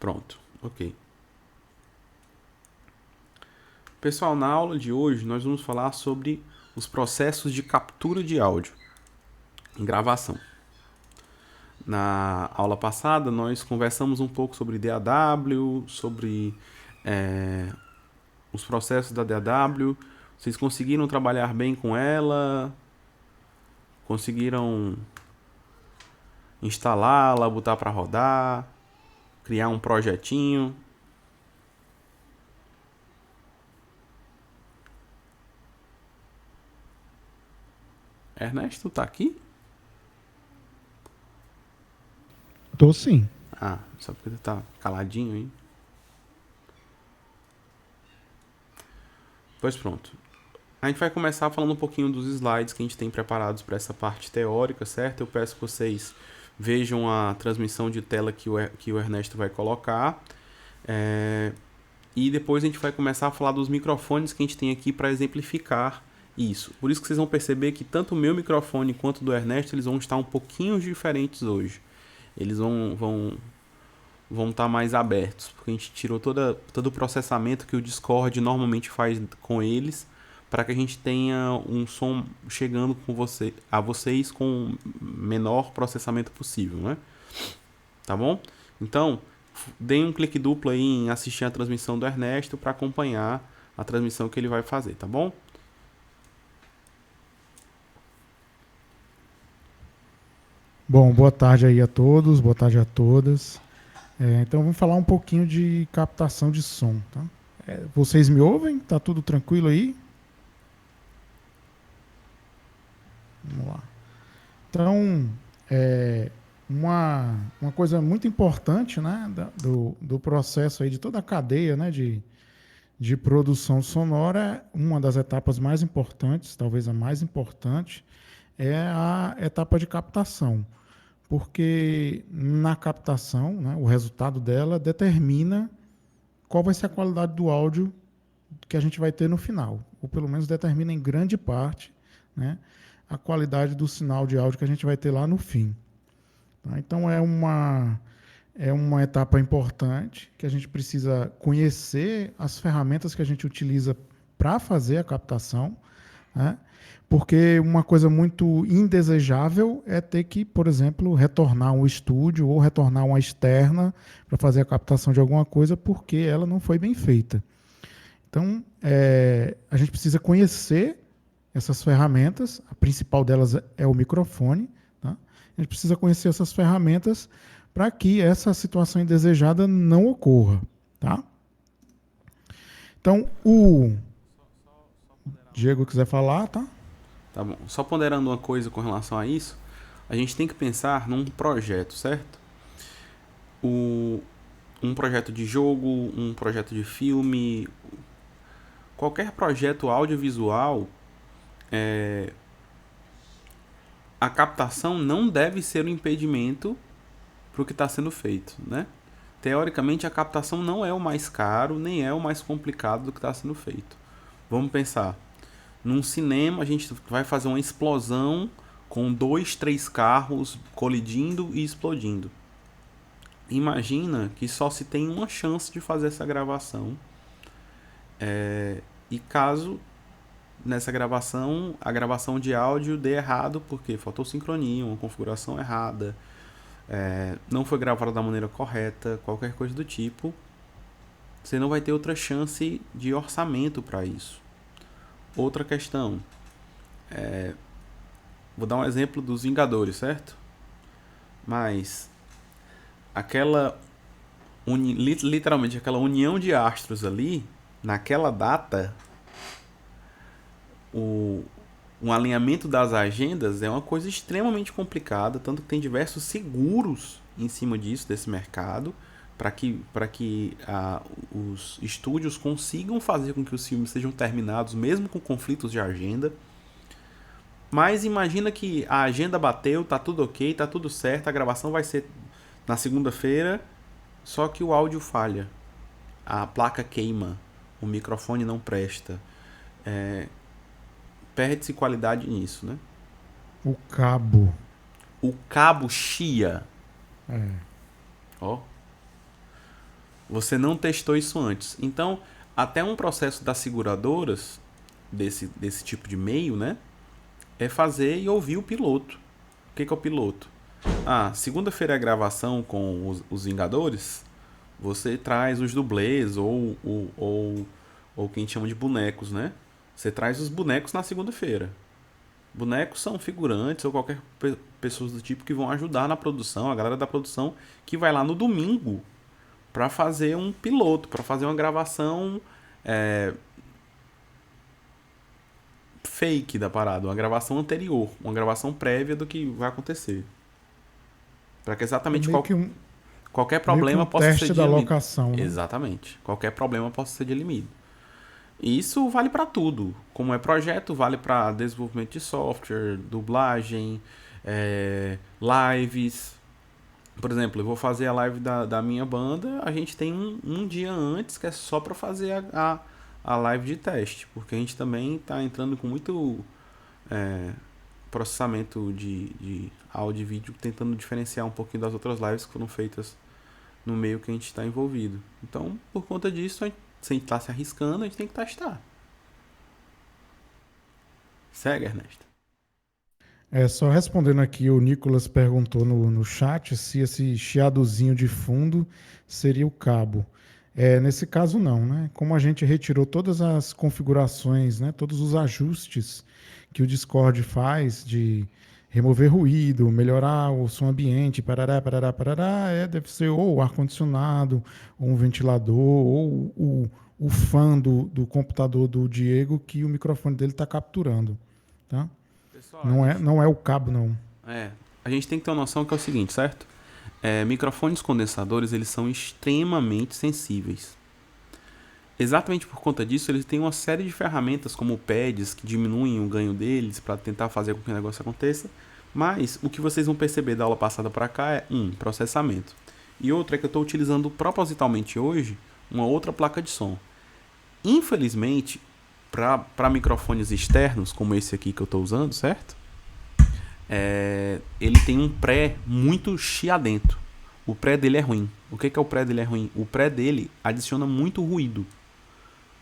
Pronto, ok. Pessoal, na aula de hoje nós vamos falar sobre os processos de captura de áudio em gravação. Na aula passada nós conversamos um pouco sobre DAW, sobre é, os processos da DAW. Vocês conseguiram trabalhar bem com ela? Conseguiram instalá-la, botar para rodar, criar um projetinho? Ernesto, tá aqui? Tô sim. Ah, só porque ele tá caladinho aí. Pois pronto. A gente vai começar falando um pouquinho dos slides que a gente tem preparados para essa parte teórica, certo? Eu peço que vocês vejam a transmissão de tela que o Ernesto vai colocar. E depois a gente vai começar a falar dos microfones que a gente tem aqui para exemplificar isso. Por isso que vocês vão perceber que tanto o meu microfone quanto o do Ernesto eles vão estar um pouquinho diferentes hoje. Eles vão estar mais abertos, porque a gente tirou todo o processamento que o Discord normalmente faz com eles, para que a gente tenha um som chegando a vocês com o menor processamento possível, né? Tá bom? Então, deem um clique duplo aí em assistir a transmissão do Ernesto para acompanhar a transmissão que ele vai fazer, tá bom? Bom, boa tarde aí a todos, boa tarde a todas. Então vamos falar um pouquinho de captação de som, tá? Vocês me ouvem? Tá tudo tranquilo aí? Vamos lá. Então, uma coisa muito importante, né, do processo aí, de toda a cadeia, né, de produção sonora, uma das etapas mais importantes, talvez a mais importante, é a etapa de captação. Porque na captação, né, o resultado dela determina qual vai ser a qualidade do áudio que a gente vai ter no final, ou pelo menos determina em grande parte, né, a qualidade do sinal de áudio que a gente vai ter lá no fim. Tá? Então é uma etapa importante que a gente precisa conhecer as ferramentas que a gente utiliza para fazer a captação, né? Porque uma coisa muito indesejável é ter que, por exemplo, retornar um estúdio ou retornar uma externa para fazer a captação de alguma coisa porque ela não foi bem feita. Então, a gente precisa conhecer essas ferramentas. A principal delas é o microfone. Tá? A gente precisa conhecer essas ferramentas para que essa situação indesejada não ocorra. Tá? Então, o Diego quiser falar, tá? Tá bom. Só ponderando uma coisa com relação a isso, a gente tem que pensar num projeto, certo? Um projeto de jogo, um projeto de filme, qualquer projeto audiovisual, a captação não deve ser um impedimento para o que está sendo feito, né? Teoricamente, a captação não é o mais caro, nem é o mais complicado do que está sendo feito. Vamos pensar. Num cinema, a gente vai fazer uma explosão com 2, 3 carros colidindo e explodindo. Imagina que só se tem uma chance de fazer essa gravação. E caso nessa gravação, a gravação de áudio dê errado, porque faltou sincronia, uma configuração errada, não foi gravada da maneira correta, qualquer coisa do tipo, você não vai ter outra chance de orçamento para isso. Outra questão, vou dar um exemplo dos Vingadores, certo? Mas aquela literalmente aquela união de astros ali, naquela data, o, um alinhamento das agendas é uma coisa extremamente complicada, tanto que tem diversos seguros em cima disso, desse mercado, para que os estúdios consigam fazer com que os filmes sejam terminados, mesmo com conflitos de agenda. Mas imagina que a agenda bateu, tá tudo ok, tá tudo certo, a gravação vai ser na segunda-feira, só que o áudio falha, a placa queima, o microfone não presta, perde-se qualidade nisso, né? O cabo. O cabo chia, É. ó, Você não testou isso antes. Então, até um processo das seguradoras, desse tipo de meio, né? É fazer e ouvir o piloto. O que é o piloto? Ah, segunda-feira é a gravação com os Vingadores. Você traz os dublês ou quem chama de bonecos, né? Você traz os bonecos na segunda-feira. Bonecos são figurantes ou qualquer pessoas do tipo que vão ajudar na produção, a galera da produção que vai lá no domingo para fazer um piloto, para fazer uma gravação é, fake da parada, uma gravação anterior, uma gravação prévia do que vai acontecer, para que É exatamente qualquer meio que problema um possa ser teste da dirimido. locação, né? Exatamente, qualquer problema possa ser dirimido. E isso vale para tudo. Como é projeto, vale para desenvolvimento de software, dublagem, lives. Por exemplo, eu vou fazer a live da minha banda, a gente tem um dia antes que é só para fazer a live de teste, porque a gente também está entrando com muito é, processamento de áudio e vídeo, tentando diferenciar um pouquinho das outras lives que foram feitas no meio que a gente está envolvido. Então, por conta disso, se a gente está se arriscando, a gente tem que testar. Segue, Ernesto. Só respondendo aqui, o Nicolas perguntou no chat se esse chiadozinho de fundo seria o cabo. Nesse caso, não, né? Como a gente retirou todas as configurações, né? Todos os ajustes que o Discord faz de remover ruído, melhorar o som ambiente, parará, parará, parará, deve ser ou o ar-condicionado, ou um ventilador, ou o fã do computador do Diego que o microfone dele está capturando, tá? Pessoal, Não é o cabo, não. a gente tem que ter uma noção que é o seguinte, certo? Microfones condensadores, eles são extremamente sensíveis. Exatamente por conta disso, eles têm uma série de ferramentas como pads que diminuem o ganho deles para tentar fazer com que o negócio aconteça. Mas o que vocês vão perceber da aula passada para cá é processamento. E outra é que eu estou utilizando propositalmente hoje uma outra placa de som. Infelizmente, para microfones externos, como esse aqui que eu estou usando, certo? Ele tem um pré muito chiadento. O pré dele é ruim. O que é o pré dele é ruim? O pré dele adiciona muito ruído.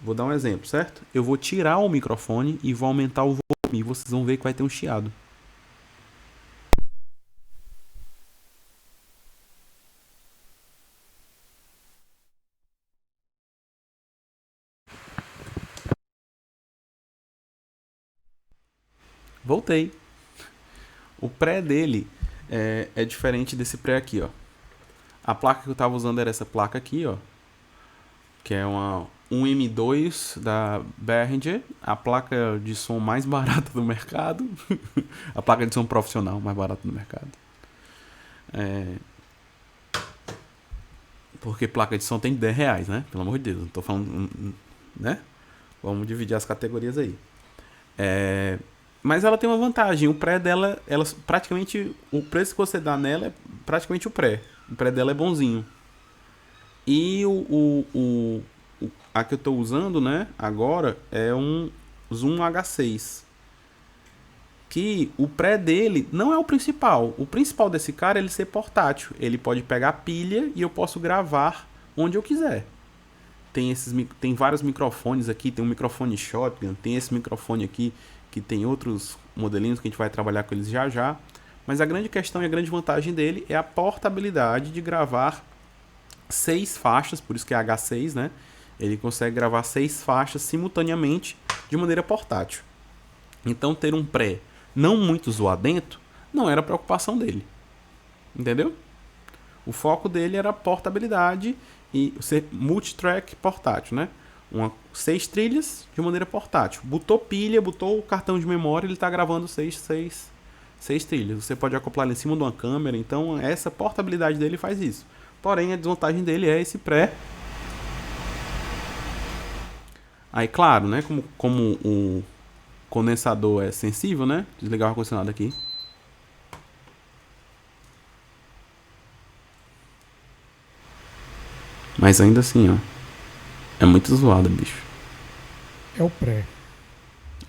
Vou dar um exemplo, certo? Eu vou tirar o microfone e vou aumentar o volume. E vocês vão ver que vai ter um chiado. Voltei. O pré dele é diferente desse pré aqui, ó. A placa que eu tava usando era essa placa aqui, ó. Que é um M2 da Behringer. A placa de som mais barata do mercado. A placa de som profissional mais barata do mercado. Porque placa de som tem R$10, né? Pelo amor de Deus, não tô falando, né? Vamos dividir as categorias aí. Mas ela tem uma vantagem. O pré dela, praticamente, o preço que você dá nela é praticamente o pré. O pré dela é bonzinho. E a que eu estou usando, né, agora é um Zoom H6. Que o pré dele não é o principal. O principal desse cara é ele ser portátil. Ele pode pegar pilha e eu posso gravar onde eu quiser. Tem vários microfones aqui. Tem um microfone shotgun. Tem esse microfone aqui que tem outros modelinhos que a gente vai trabalhar com eles já já. Mas a grande questão e a grande vantagem dele é a portabilidade de gravar 6 faixas, por isso que é H6, né? Ele consegue gravar 6 faixas simultaneamente de maneira portátil. Então ter um pré não muito zoadento não era a preocupação dele. Entendeu? O foco dele era a portabilidade e ser multitrack portátil, né? 6 trilhas de maneira portátil. Botou pilha, botou o cartão de memória, ele está gravando 6 trilhas. Você pode acoplar ele em cima de uma câmera, então essa portabilidade dele faz isso. Porém, a desvantagem dele é esse pré. Aí, claro, né? Como o condensador é sensível, né? Desligar o ar-condicionado aqui. Mas ainda assim, ó. É muito zoado, bicho. É o pré.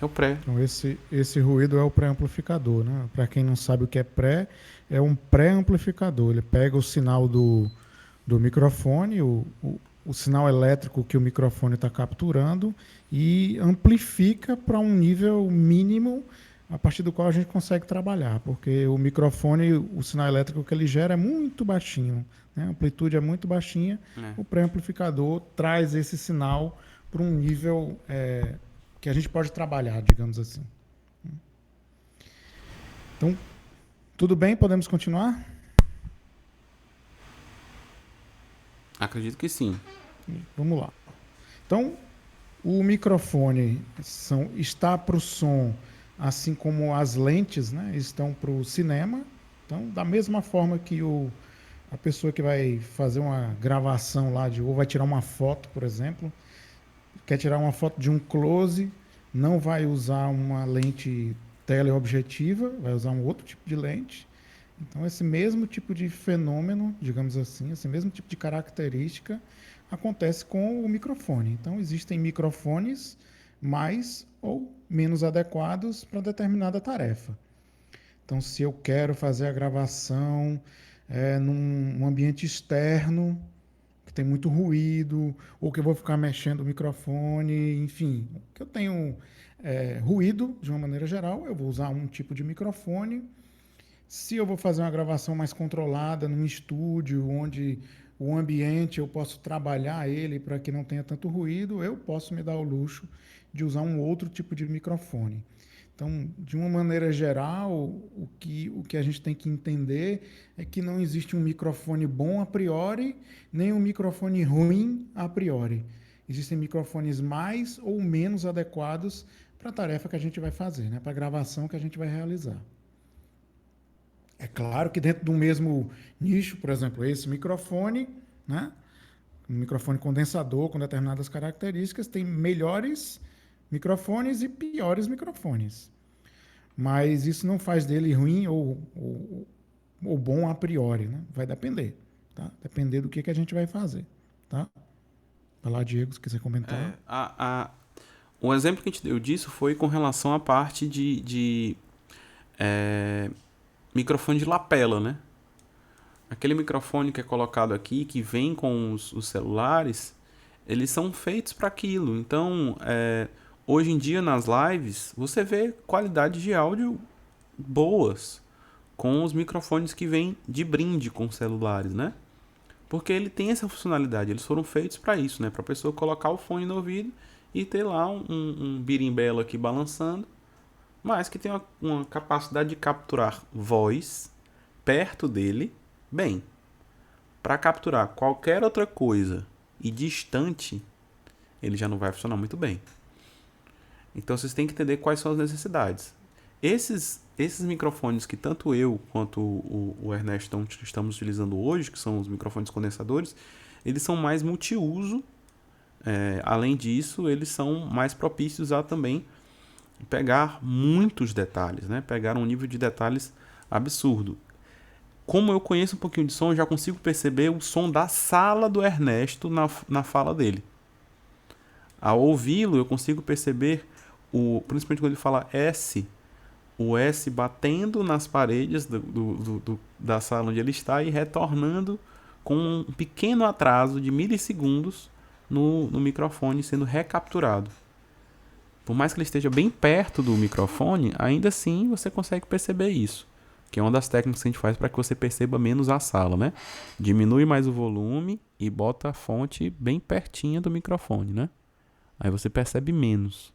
É o pré. Então esse ruído é o pré-amplificador, né? Para quem não sabe o que é um pré-amplificador. Ele pega o sinal do microfone, o sinal elétrico que o microfone está capturando e amplifica para um nível mínimo a partir do qual a gente consegue trabalhar, porque o microfone, o sinal elétrico que ele gera é muito baixinho, né? A amplitude é muito baixinha, o pré-amplificador traz esse sinal para um nível que a gente pode trabalhar, digamos assim. Então, tudo bem? Podemos continuar? Acredito que sim. Vamos lá. Então, o microfone está para o som, assim como as lentes, né, estão para o cinema. Então, da mesma forma que a pessoa que vai fazer uma gravação lá, ou vai tirar uma foto, por exemplo, quer tirar uma foto de um close, não vai usar uma lente teleobjetiva, vai usar um outro tipo de lente. Então, esse mesmo tipo de fenômeno, digamos assim, esse mesmo tipo de característica acontece com o microfone. Então, existem microfones mais ou menos adequados para determinada tarefa. Então, se eu quero fazer a gravação num ambiente externo, que tem muito ruído, ou que eu vou ficar mexendo o microfone, enfim, que eu tenho ruído, de uma maneira geral, eu vou usar um tipo de microfone. Se eu vou fazer uma gravação mais controlada num estúdio, onde o ambiente eu posso trabalhar ele para que não tenha tanto ruído, eu posso me dar o luxo de usar um outro tipo de microfone. Então, de uma maneira geral, o que a gente tem que entender é que não existe um microfone bom a priori, nem um microfone ruim a priori. Existem microfones mais ou menos adequados para a tarefa que a gente vai fazer, né? Para a gravação que a gente vai realizar. É claro que dentro do mesmo nicho, por exemplo, esse microfone, né? Um microfone condensador com determinadas características, tem melhores microfones e piores microfones. Mas isso não faz dele ruim ou bom a priori, né? Vai depender, tá? Depender do que a gente vai fazer, tá? Vai lá, Diego, se quiser comentar. O exemplo que a gente deu disso foi com relação à parte de microfone de lapela, né? Aquele microfone que é colocado aqui, que vem com os celulares, eles são feitos para aquilo. Então, hoje em dia nas lives, você vê qualidade de áudio boas com os microfones que vêm de brinde com celulares, né? Porque ele tem essa funcionalidade, eles foram feitos para isso, né? Para a pessoa colocar o fone no ouvido e ter lá um birimbelo aqui balançando, mas que tem uma capacidade de capturar voz perto dele, bem. Para capturar qualquer outra coisa e distante, ele já não vai funcionar muito bem. Então vocês têm que entender quais são as necessidades. Esses microfones que tanto eu quanto o Ernesto estamos utilizando hoje, que são os microfones condensadores, eles são mais multiuso. Além disso, eles são mais propícios a também pegar muitos detalhes, né? Pegar um nível de detalhes absurdo. Como eu conheço um pouquinho de som, eu já consigo perceber o som da sala do Ernesto na fala dele. Ao ouvi-lo, eu consigo perceber, principalmente quando ele fala S, o S batendo nas paredes da sala onde ele está e retornando com um pequeno atraso de milissegundos no microfone sendo recapturado. Por mais que ele esteja bem perto do microfone, ainda assim você consegue perceber isso. Que é uma das técnicas que a gente faz para que você perceba menos a sala, né? Diminui mais o volume e bota a fonte bem pertinho do microfone, né? Aí você percebe menos.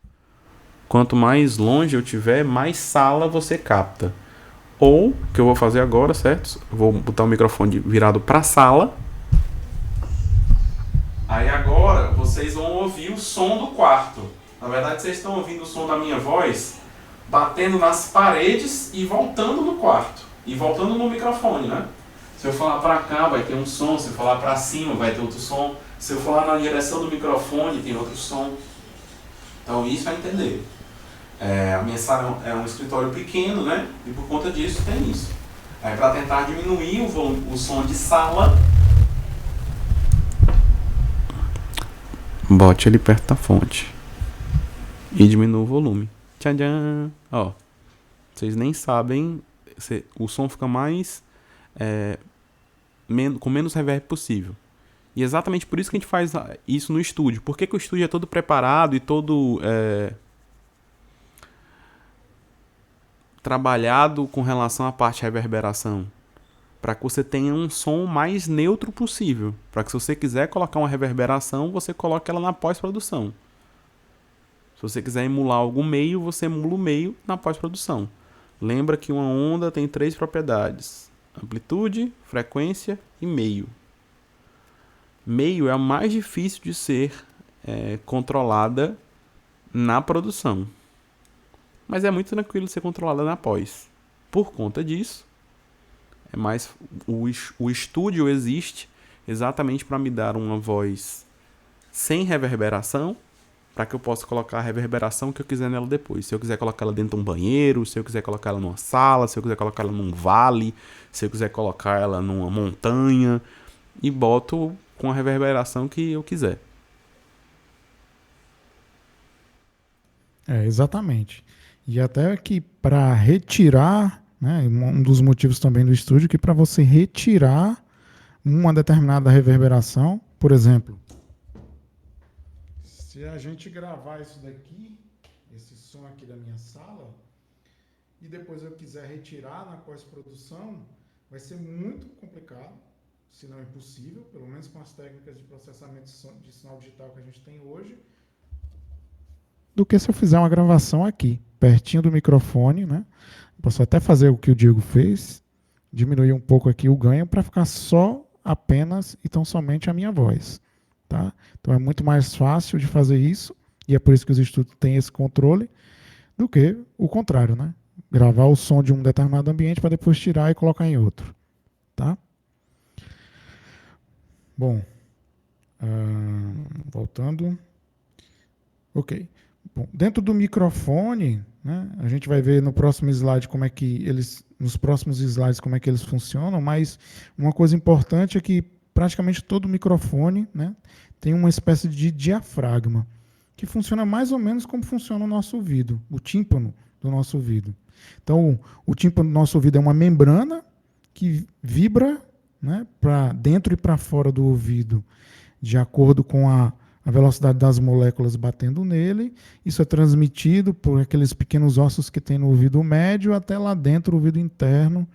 Quanto mais longe eu tiver, mais sala você capta. Ou, o que eu vou fazer agora, certo? Eu vou botar o microfone virado para a sala. Aí agora vocês vão ouvir o som do quarto. Na verdade, vocês estão ouvindo o som da minha voz batendo nas paredes e voltando no quarto. E voltando no microfone, né? Se eu falar para cá, vai ter um som. Se eu falar para cima, vai ter outro som. Se eu falar na direção do microfone, tem outro som. Então, isso é entender. A minha sala é um escritório pequeno, né? E por conta disso, tem isso. Aí, para tentar diminuir o som de sala, bote ele perto da fonte. E diminua o volume. Tchadã! Ó, vocês nem sabem, o som fica mais com menos reverb possível. E exatamente por isso que a gente faz isso no estúdio. Por que o estúdio é todo preparado e todo trabalhado com relação à parte de reverberação? Para que você tenha um som mais neutro possível. Para que se você quiser colocar uma reverberação, você coloque ela na pós-produção. Se você quiser emular algum meio, você emula o meio na pós-produção. Lembra que uma onda tem 3 propriedades: amplitude, frequência e meio. Meio é a mais difícil de ser controlada na produção. Mas é muito tranquilo ser controlada na pós. Por conta disso, o estúdio existe exatamente para me dar uma voz sem reverberação, para que eu possa colocar a reverberação que eu quiser nela depois. Se eu quiser colocar ela dentro de um banheiro, se eu quiser colocar ela numa sala, se eu quiser colocar ela num vale, se eu quiser colocar ela numa montanha, e boto com a reverberação que eu quiser. Exatamente. E até que para retirar, né, um dos motivos também do estúdio, que para você retirar uma determinada reverberação, por exemplo, se a gente gravar isso daqui, esse som aqui da minha sala, e depois eu quiser retirar na pós-produção, vai ser muito complicado, se não impossível, pelo menos com as técnicas de processamento de sinal digital que a gente tem hoje, do que se eu fizer uma gravação aqui, pertinho do microfone, né? Posso até fazer o que o Diego fez, diminuir um pouco aqui o ganho para ficar só apenas e tão somente a minha voz. Tá? Então é muito mais fácil de fazer isso, e é por isso que os estúdios têm esse controle, do que o contrário, né? Gravar o som de um determinado ambiente para depois tirar e colocar em outro. Tá? Bom, voltando. Ok. Bom, dentro do microfone, né, a gente vai ver no próximo slide como é que nos próximos slides como é que eles funcionam, mas uma coisa importante é que praticamente todo microfone, né, tem uma espécie de diafragma, que funciona mais ou menos como funciona o nosso ouvido, o tímpano do nosso ouvido. Então, o tímpano do nosso ouvido é uma membrana que vibra, né, para dentro e para fora do ouvido, de acordo com a velocidade das moléculas batendo nele. Isso é transmitido por aqueles pequenos ossos que tem no ouvido médio até lá dentro, o ouvido interno,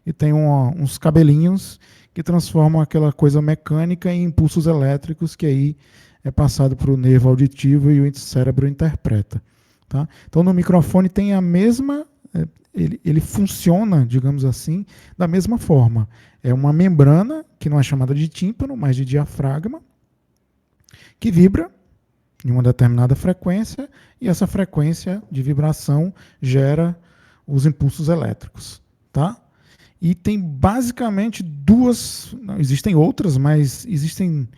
e tem uns cabelinhos que transformam aquela coisa mecânica em impulsos elétricos, que aí é passado para o nervo auditivo e o cérebro interpreta. Tá? Então, no microfone tem a mesma... Ele funciona, digamos assim, da mesma forma. É uma membrana, que não é chamada de tímpano, mas de diafragma, que vibra em uma determinada frequência, e essa frequência de vibração gera os impulsos elétricos. Tá? E tem basicamente não, existem outras, mas existem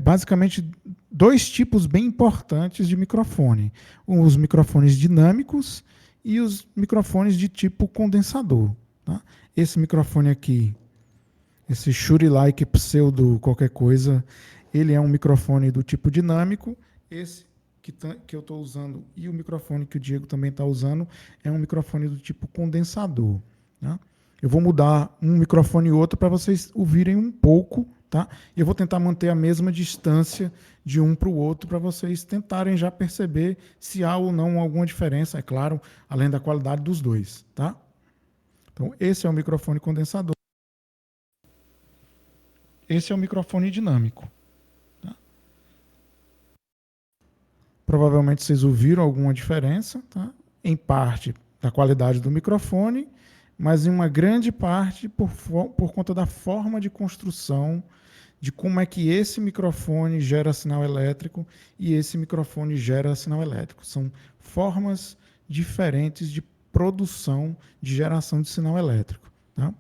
basicamente 2 tipos bem importantes de microfone. Os microfones dinâmicos e os microfones de tipo condensador. Tá? Esse microfone aqui, esse Shure-like pseudo qualquer coisa, ele é um microfone do tipo dinâmico. Esse que eu estou usando e o microfone que o Diego também está usando é um microfone do tipo condensador. Tá? Eu vou mudar um microfone e outro para vocês ouvirem um pouco. Tá? E eu vou tentar manter a mesma distância de um para o outro para vocês tentarem já perceber se há ou não alguma diferença, é claro, além da qualidade dos dois. Tá? Então, esse é o microfone condensador. Esse é o microfone dinâmico. Tá? Provavelmente vocês ouviram alguma diferença, tá? Em parte da qualidade do microfone, mas em uma grande parte por conta da forma de construção, de como é que esse microfone gera sinal elétrico e esse microfone gera sinal elétrico. São formas diferentes de produção, de geração de sinal elétrico. Tá?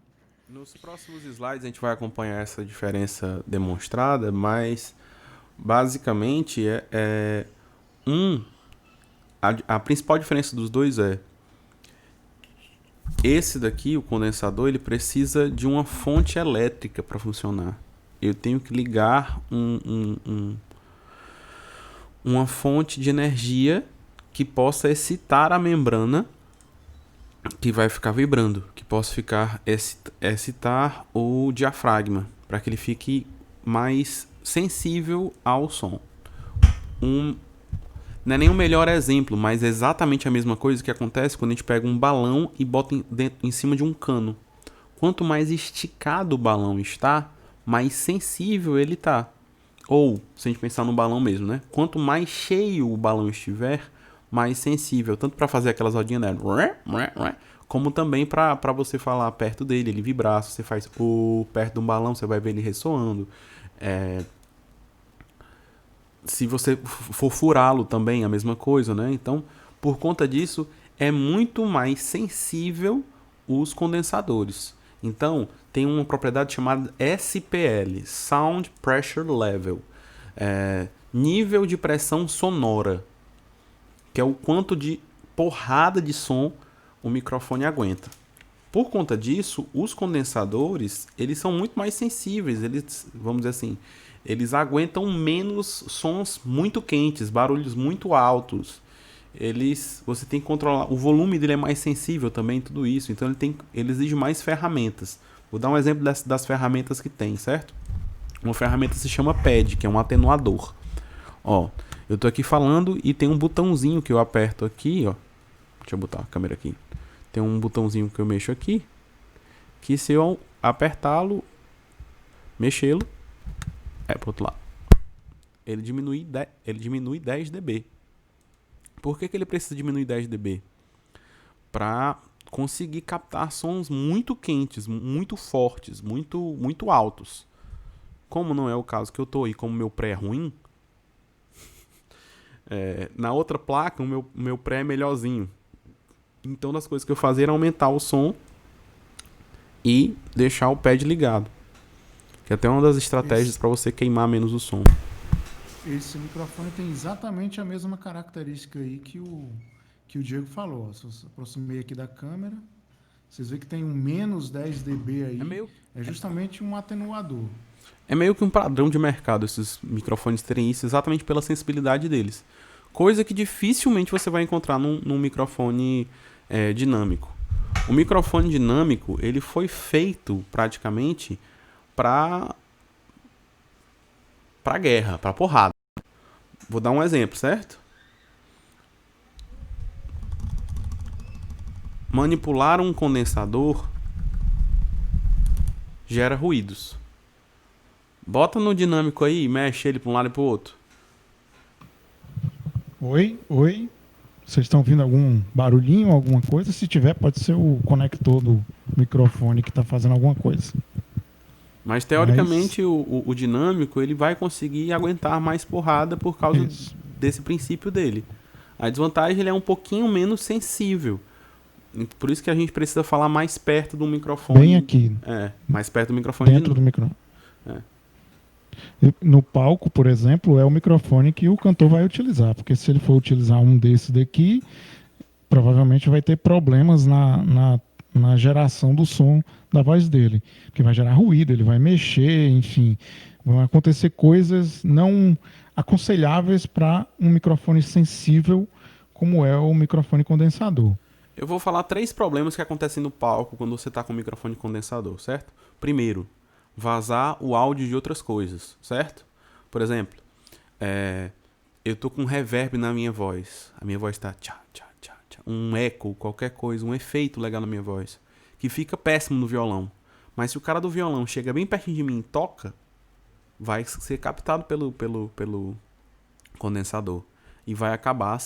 Nos próximos slides a gente vai acompanhar essa diferença demonstrada, mas basicamente a principal diferença dos dois é esse daqui, o condensador, ele precisa de uma fonte elétrica para funcionar. Eu tenho que ligar uma fonte de energia que possa excitar a membrana que vai ficar vibrando, que possa excitar o diafragma, para que ele fique mais sensível ao som. Não é nem o melhor exemplo, mas é exatamente a mesma coisa que acontece quando a gente pega um balão e bota em cima de um cano. Quanto mais esticado o balão está, mais sensível ele está. Ou, se a gente pensar no balão mesmo, né? Quanto mais cheio o balão estiver, mais sensível. Tanto para fazer aquelas rodinhas, né? Como também para você falar perto dele, ele vibrar. Se você faz perto de um balão, você vai ver ele ressoando. Se você for furá-lo também, a mesma coisa, né? Então, por conta disso, é muito mais sensível os condensadores. Então, tem uma propriedade chamada SPL, Sound Pressure Level, nível de pressão sonora, que é o quanto de porrada de som o microfone aguenta. Por conta disso, os condensadores, eles são muito mais sensíveis, eles, vamos dizer assim, eles aguentam menos sons muito quentes, barulhos muito altos. Você tem que controlar, o volume dele é mais sensível também, tudo isso. Então ele exige mais ferramentas. Vou dar um exemplo das ferramentas que tem, certo? Uma ferramenta se chama pad, que é um atenuador. Ó, eu tô aqui falando e tem um botãozinho que eu aperto aqui, ó. Deixa eu botar a câmera aqui. Tem um botãozinho que eu mexo aqui, que se eu apertá-lo, mexê-lo, pro outro lado, ele diminui 10 dB. Por que ele precisa diminuir 10 dB? Para conseguir captar sons muito quentes, muito fortes, muito altos. Como não é o caso que eu tô e como meu pré é ruim, na outra placa o meu pré é melhorzinho. Então, uma das coisas que eu fazia era aumentar o som e deixar o pad ligado. Que é até uma das estratégias para você queimar menos o som. Esse microfone tem exatamente a mesma característica aí que o Diego falou. Se eu aproximei aqui da câmera, vocês veem que tem um menos 10 dB aí. É justamente um atenuador. É meio que um padrão de mercado esses microfones terem isso, exatamente pela sensibilidade deles. Coisa que dificilmente você vai encontrar num microfone dinâmico. O microfone dinâmico, ele foi feito praticamente para guerra, para porrada. Vou dar um exemplo, certo? Manipular um condensador gera ruídos. Bota no dinâmico aí e mexe ele para um lado e para o outro. Oi. Vocês estão ouvindo algum barulhinho, alguma coisa? Se tiver, pode ser o conector do microfone que está fazendo alguma coisa. Mas teoricamente o dinâmico ele vai conseguir aguentar mais porrada por causa desse princípio dele. A desvantagem ele é um pouquinho menos sensível. Por isso que a gente precisa falar mais perto do microfone. Bem aqui. Mais perto do microfone. Dentro do microfone. No palco, por exemplo, é o microfone que o cantor vai utilizar. Porque se ele for utilizar um desse daqui, provavelmente vai ter problemas na geração do som da voz dele. Porque vai gerar ruído, ele vai mexer, enfim. Vão acontecer coisas não aconselháveis para um microfone sensível como é o microfone condensador. Eu vou falar 3 problemas que acontecem no palco quando você está com o microfone condensador, certo? Primeiro, vazar o áudio de outras coisas, certo? Por exemplo, eu tô com reverb na minha voz. A minha voz tá tchá, tchá, tchá, tchá. Um eco, qualquer coisa, um efeito legal na minha voz. Que fica péssimo no violão. Mas se o cara do violão chega bem pertinho de mim e toca, vai ser captado pelo condensador. E vai acabar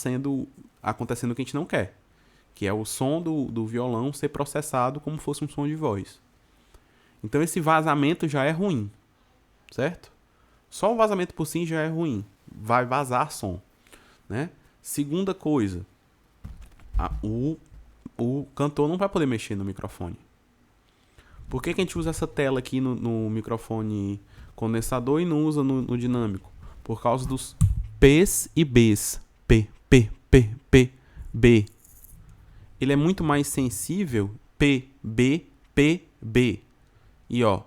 acontecendo o que a gente não quer. Que é o som do violão ser processado como fosse um som de voz. Então esse vazamento já é ruim, certo? Só o vazamento por si já é ruim. Vai vazar som, né? Segunda coisa, o cantor não vai poder mexer no microfone. Por que a gente usa essa tela aqui no microfone condensador e não usa no dinâmico? Por causa dos P's e B's. P, P, P, P, B. Ele é muito mais sensível, P, B, P, B. E ó.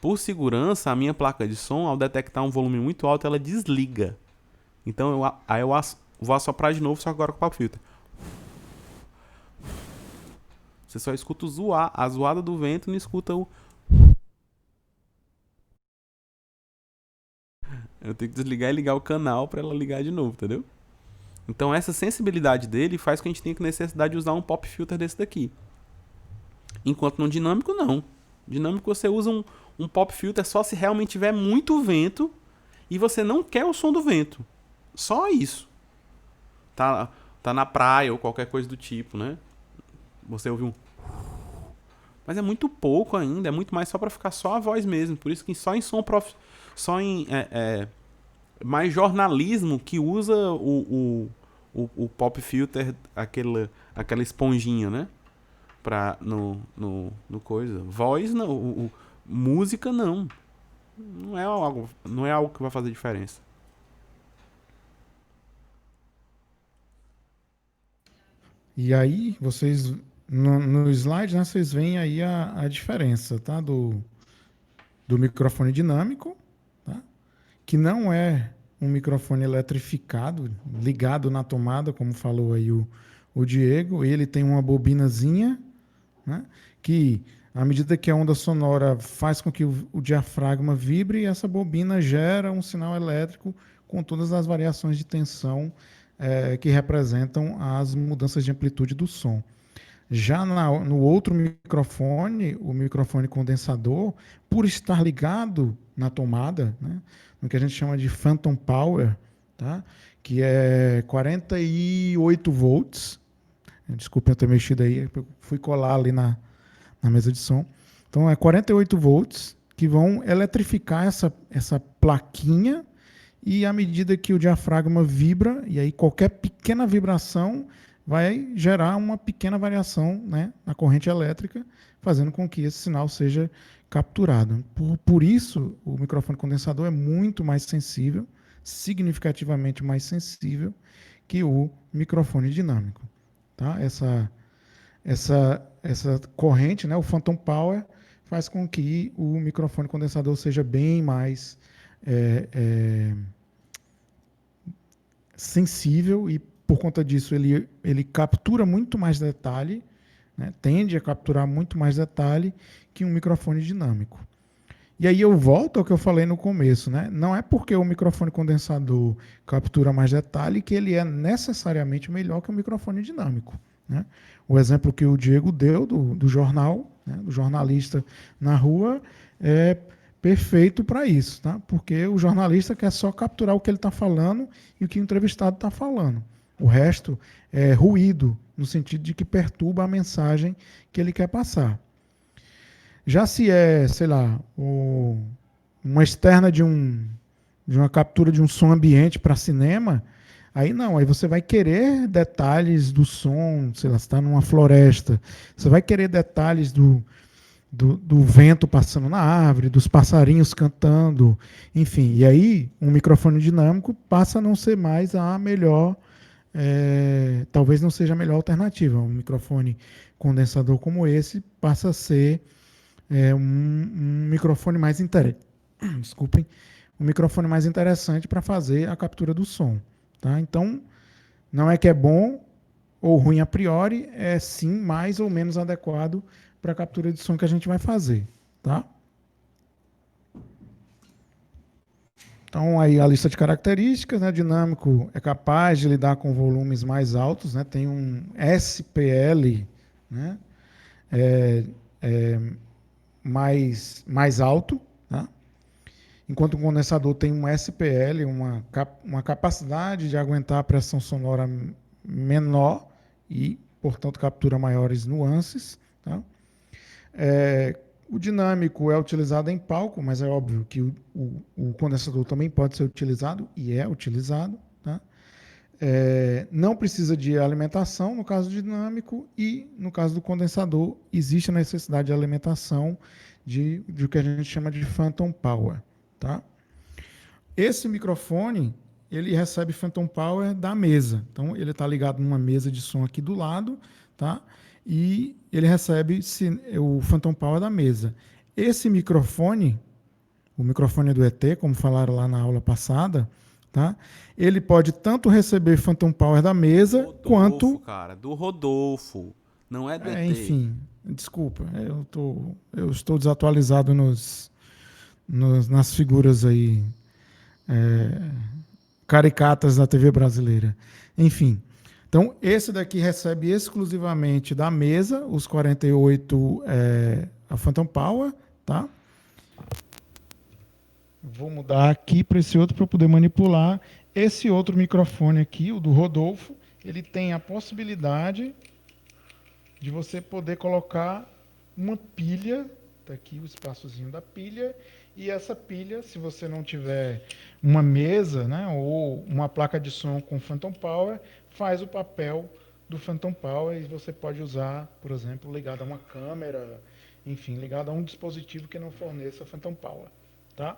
Por segurança, a minha placa de som, ao detectar um volume muito alto, ela desliga. Então eu vou assoprar de novo, só que agora com o papo filter. Você só escuta a zoada do vento e não escuta o... Eu tenho que desligar e ligar o canal pra ela ligar de novo, entendeu? Então essa sensibilidade dele faz com que a gente tenha necessidade de usar um pop filter desse daqui. Enquanto no dinâmico, não. Dinâmico você usa um pop filter só se realmente tiver muito vento e você não quer o som do vento. Só isso. Tá na praia ou qualquer coisa do tipo, né? Você ouve um... Mas é muito pouco ainda, é muito mais só pra ficar só a voz mesmo. Por isso que só em som só em mais jornalismo que usa o pop filter, aquela esponjinha, né? No coisa. Voz não, música não. Não é algo que vai fazer diferença. E aí, vocês, no slide, né, vocês veem aí a diferença, tá? Do microfone dinâmico, tá? Que não é um microfone eletrificado, ligado na tomada, como falou aí o Diego. Ele tem uma bobinazinha, né? Que, à medida que a onda sonora faz com que o diafragma vibre, essa bobina gera um sinal elétrico com todas as variações de tensão que representam as mudanças de amplitude do som. Já no outro microfone, o microfone condensador, por estar ligado na tomada, né, no que a gente chama de phantom power, tá, que é 48 volts. Desculpe eu ter mexido aí, eu fui colar ali na mesa de som. Então, é 48 volts que vão eletrificar essa plaquinha e à medida que o diafragma vibra, e aí qualquer pequena vibração vai gerar uma pequena variação, né, na corrente elétrica, fazendo com que esse sinal seja capturado. Por isso, o microfone condensador é muito mais sensível, significativamente mais sensível que o microfone dinâmico. Tá? Essa corrente, né, o phantom power, faz com que o microfone condensador seja bem mais sensível e, por conta disso, ele captura muito mais detalhe, né, tende a capturar muito mais detalhe que um microfone dinâmico. E aí eu volto ao que eu falei no começo, né? Não é porque o microfone condensador captura mais detalhe que ele é necessariamente melhor que o microfone dinâmico, né? O exemplo que o Diego deu do jornal, né, do jornalista na rua, é perfeito para isso, tá? Porque o jornalista quer só capturar o que ele está falando e o que o entrevistado está falando. O resto é ruído, no sentido de que perturba a mensagem que ele quer passar. Já se é, sei lá, uma externa de uma captura de um som ambiente para cinema, aí não, aí você vai querer detalhes do som, sei lá, você está numa floresta, você vai querer detalhes do vento passando na árvore, dos passarinhos cantando, enfim. E aí um microfone dinâmico passa a não ser mais a melhor, talvez não seja a melhor alternativa. Um microfone condensador como esse passa a ser um microfone mais desculpem, um microfone mais interessante para fazer a captura do som. Tá? Então, não é que é bom ou ruim a priori, é sim mais ou menos adequado para a captura de som que a gente vai fazer. Tá? Então, aí a lista de características, né? Dinâmico é capaz de lidar com volumes mais altos, né? Tem um SPL, né? Mais alto, tá? Enquanto o condensador tem um SPL, uma capacidade de aguentar a pressão sonora menor e, portanto, captura maiores nuances. Tá? O dinâmico é utilizado em palco, mas é óbvio que o condensador também pode ser utilizado e é utilizado. Tá? Não precisa de alimentação no caso do dinâmico e no caso do condensador existe a necessidade de alimentação de o que a gente chama de phantom power. Tá? Esse microfone ele recebe phantom power da mesa, então ele está ligado numa mesa de som aqui do lado, tá? E ele recebe o phantom power da mesa. Esse microfone, o microfone do ET, como falaram lá na aula passada, tá? Ele pode tanto receber phantom power da mesa Rodolfo, quanto... cara, do Rodolfo. Não é do ET. Enfim, desculpa, eu estou desatualizado nas figuras aí caricatas da TV brasileira. Enfim, então esse daqui recebe exclusivamente da mesa, os 48 a Phantom Power, tá? Vou mudar aqui para esse outro para eu poder manipular. Esse outro microfone aqui, o do Rodolfo, ele tem a possibilidade de você poder colocar uma pilha, tá aqui o espaçozinho da pilha, e essa pilha, se você não tiver uma mesa, né, ou uma placa de som com Phantom Power, faz o papel do Phantom Power e você pode usar, por exemplo, ligado a uma câmera, enfim, ligado a um dispositivo que não forneça Phantom Power, tá?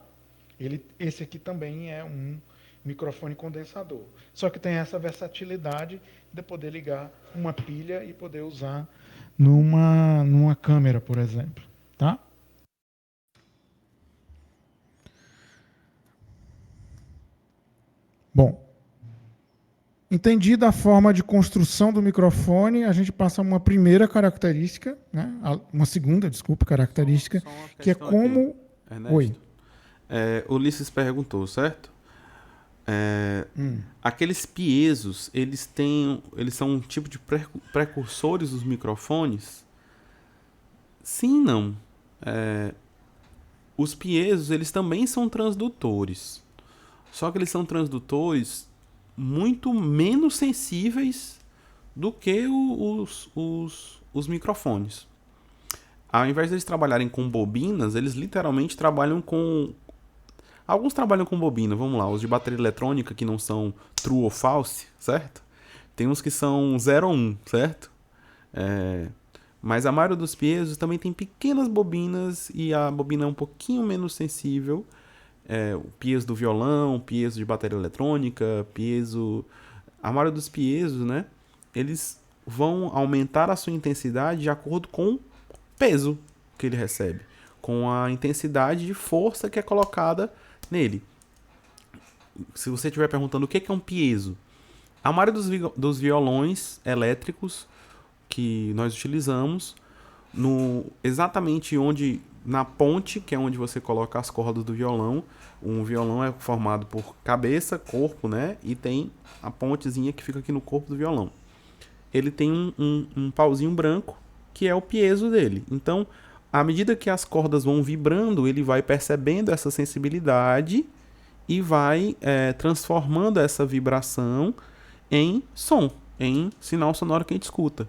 Esse aqui também é um microfone condensador. Só que tem essa versatilidade de poder ligar uma pilha e poder usar numa câmera, por exemplo, tá? Bom, entendida a forma de construção do microfone, a gente passa a uma primeira característica, né? Uma segunda, desculpa, característica, Só uma que é questão aqui, como... Ernesto. Oi. Ulisses perguntou, certo? Aqueles piesos, eles são um tipo de precursores dos microfones? Sim, e não. Os piesos, eles também são transdutores. Só que eles são transdutores muito menos sensíveis do que os microfones. Ao invés de eles trabalharem com bobinas, eles literalmente trabalham com... Alguns trabalham com bobina, vamos lá, os de bateria eletrônica que não são true ou false, certo? Tem uns que são 0 ou 1, certo? Mas a maioria dos piesos também tem pequenas bobinas e a bobina é um pouquinho menos sensível. O piezo do violão, piezo de bateria eletrônica, piezo... A maioria dos piesos, né? Eles vão aumentar a sua intensidade de acordo com o peso que ele recebe, com a intensidade de força que é colocada nele. Se você estiver perguntando o que é um piezo, a maioria dos violões elétricos que nós utilizamos, exatamente onde, na ponte, que é onde você coloca as cordas do violão. Um violão é formado por cabeça, corpo, né? E tem a pontezinha que fica aqui no corpo do violão. Ele tem um pauzinho branco, que é o piezo dele. Então, à medida que as cordas vão vibrando, ele vai percebendo essa sensibilidade e vai transformando essa vibração em som, em sinal sonoro que a gente escuta.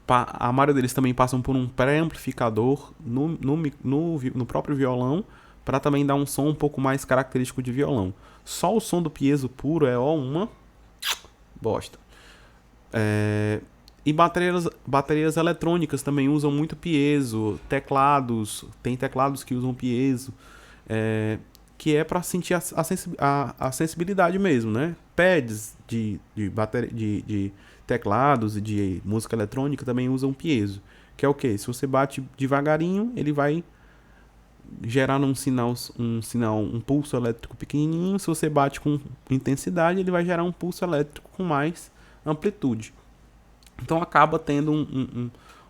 A maioria deles também passam por um pré-amplificador no próprio violão, para também dar um som um pouco mais característico de violão. Só o som do piezo puro é uma bosta. E baterias eletrônicas também usam muito piezo. Tem teclados que usam piezo, que é para sentir a sensibilidade mesmo, né? Pads de teclados e de música eletrônica também usam piezo, que é o que? Se você bate devagarinho, ele vai gerar um pulso elétrico pequenininho. Se você bate com intensidade, ele vai gerar um pulso elétrico com mais amplitude. Então acaba tendo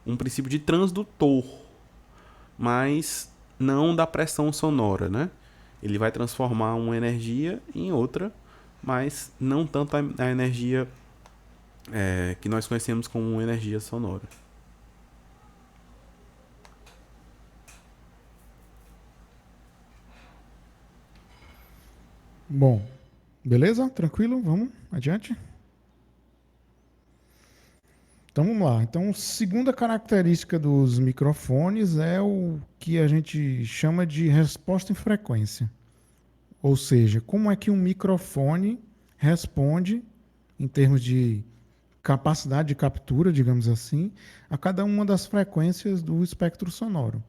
um princípio de transdutor, mas não da pressão sonora, né? Ele vai transformar uma energia em outra, mas não tanto a energia que nós conhecemos como energia sonora. Bom, beleza? Tranquilo? Vamos adiante? Então vamos lá. Então, segunda característica dos microfones é o que a gente chama de resposta em frequência. Ou seja, como é que um microfone responde em termos de capacidade de captura, digamos assim, a cada uma das frequências do espectro sonoro.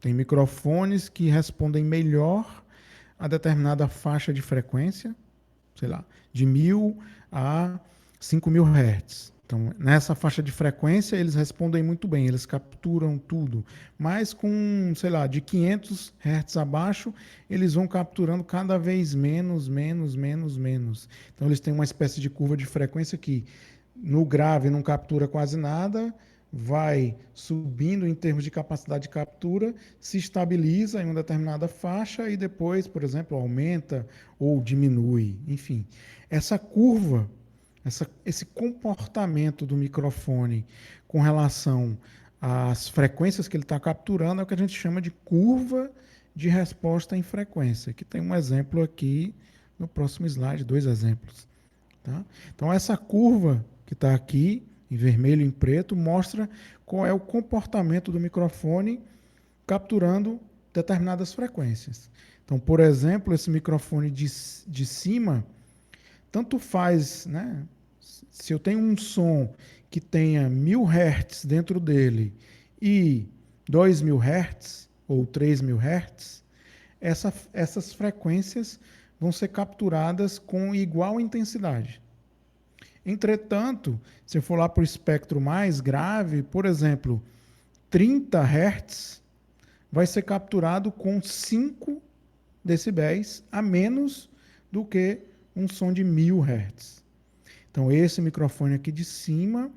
Tem microfones que respondem melhor a determinada faixa de frequência, sei lá, de 1000 a 5000 Hz. Então, nessa faixa de frequência, eles respondem muito bem, eles capturam tudo. Mas com, sei lá, de 500 Hz abaixo, eles vão capturando cada vez menos. Então, eles têm uma espécie de curva de frequência que no grave não captura quase nada, vai subindo em termos de capacidade de captura, se estabiliza em uma determinada faixa e depois, por exemplo, aumenta ou diminui. Enfim, essa curva, esse comportamento do microfone com relação às frequências que ele está capturando é o que a gente chama de curva de resposta em frequência, que tem um exemplo aqui no próximo slide, dois exemplos. Tá? Então, essa curva que está aqui, em vermelho e em preto, mostra qual é o comportamento do microfone capturando determinadas frequências. Então, por exemplo, esse microfone de cima, tanto faz, né? Se eu tenho um som que tenha 1000 Hz dentro dele e 2000 Hz ou 3000 Hz, essas frequências vão ser capturadas com igual intensidade. Entretanto, se eu for lá para o espectro mais grave, por exemplo, 30 Hz vai ser capturado com 5 decibéis a menos do que um som de 1000 Hz. Então, esse microfone aqui de cima,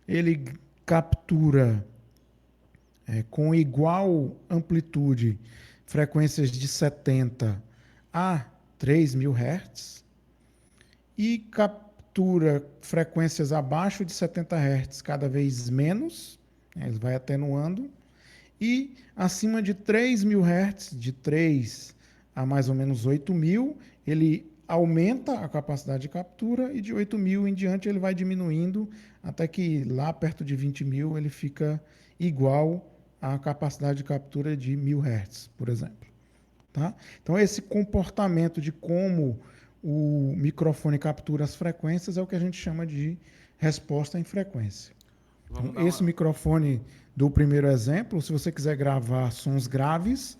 ele captura com igual amplitude frequências de 70 a 3000 Hz e captura frequências abaixo de 70 Hz cada vez menos, ele vai atenuando, e acima de 3000 Hz, de 3 a mais ou menos 8000, ele aumenta a capacidade de captura e de 8000 em diante ele vai diminuindo até que lá perto de 20.000 ele fica igual à capacidade de captura de 1000 Hz, por exemplo. Tá? Então, esse comportamento de como o microfone captura as frequências é o que a gente chama de resposta em frequência. Então, esse microfone do primeiro exemplo, se você quiser gravar sons graves,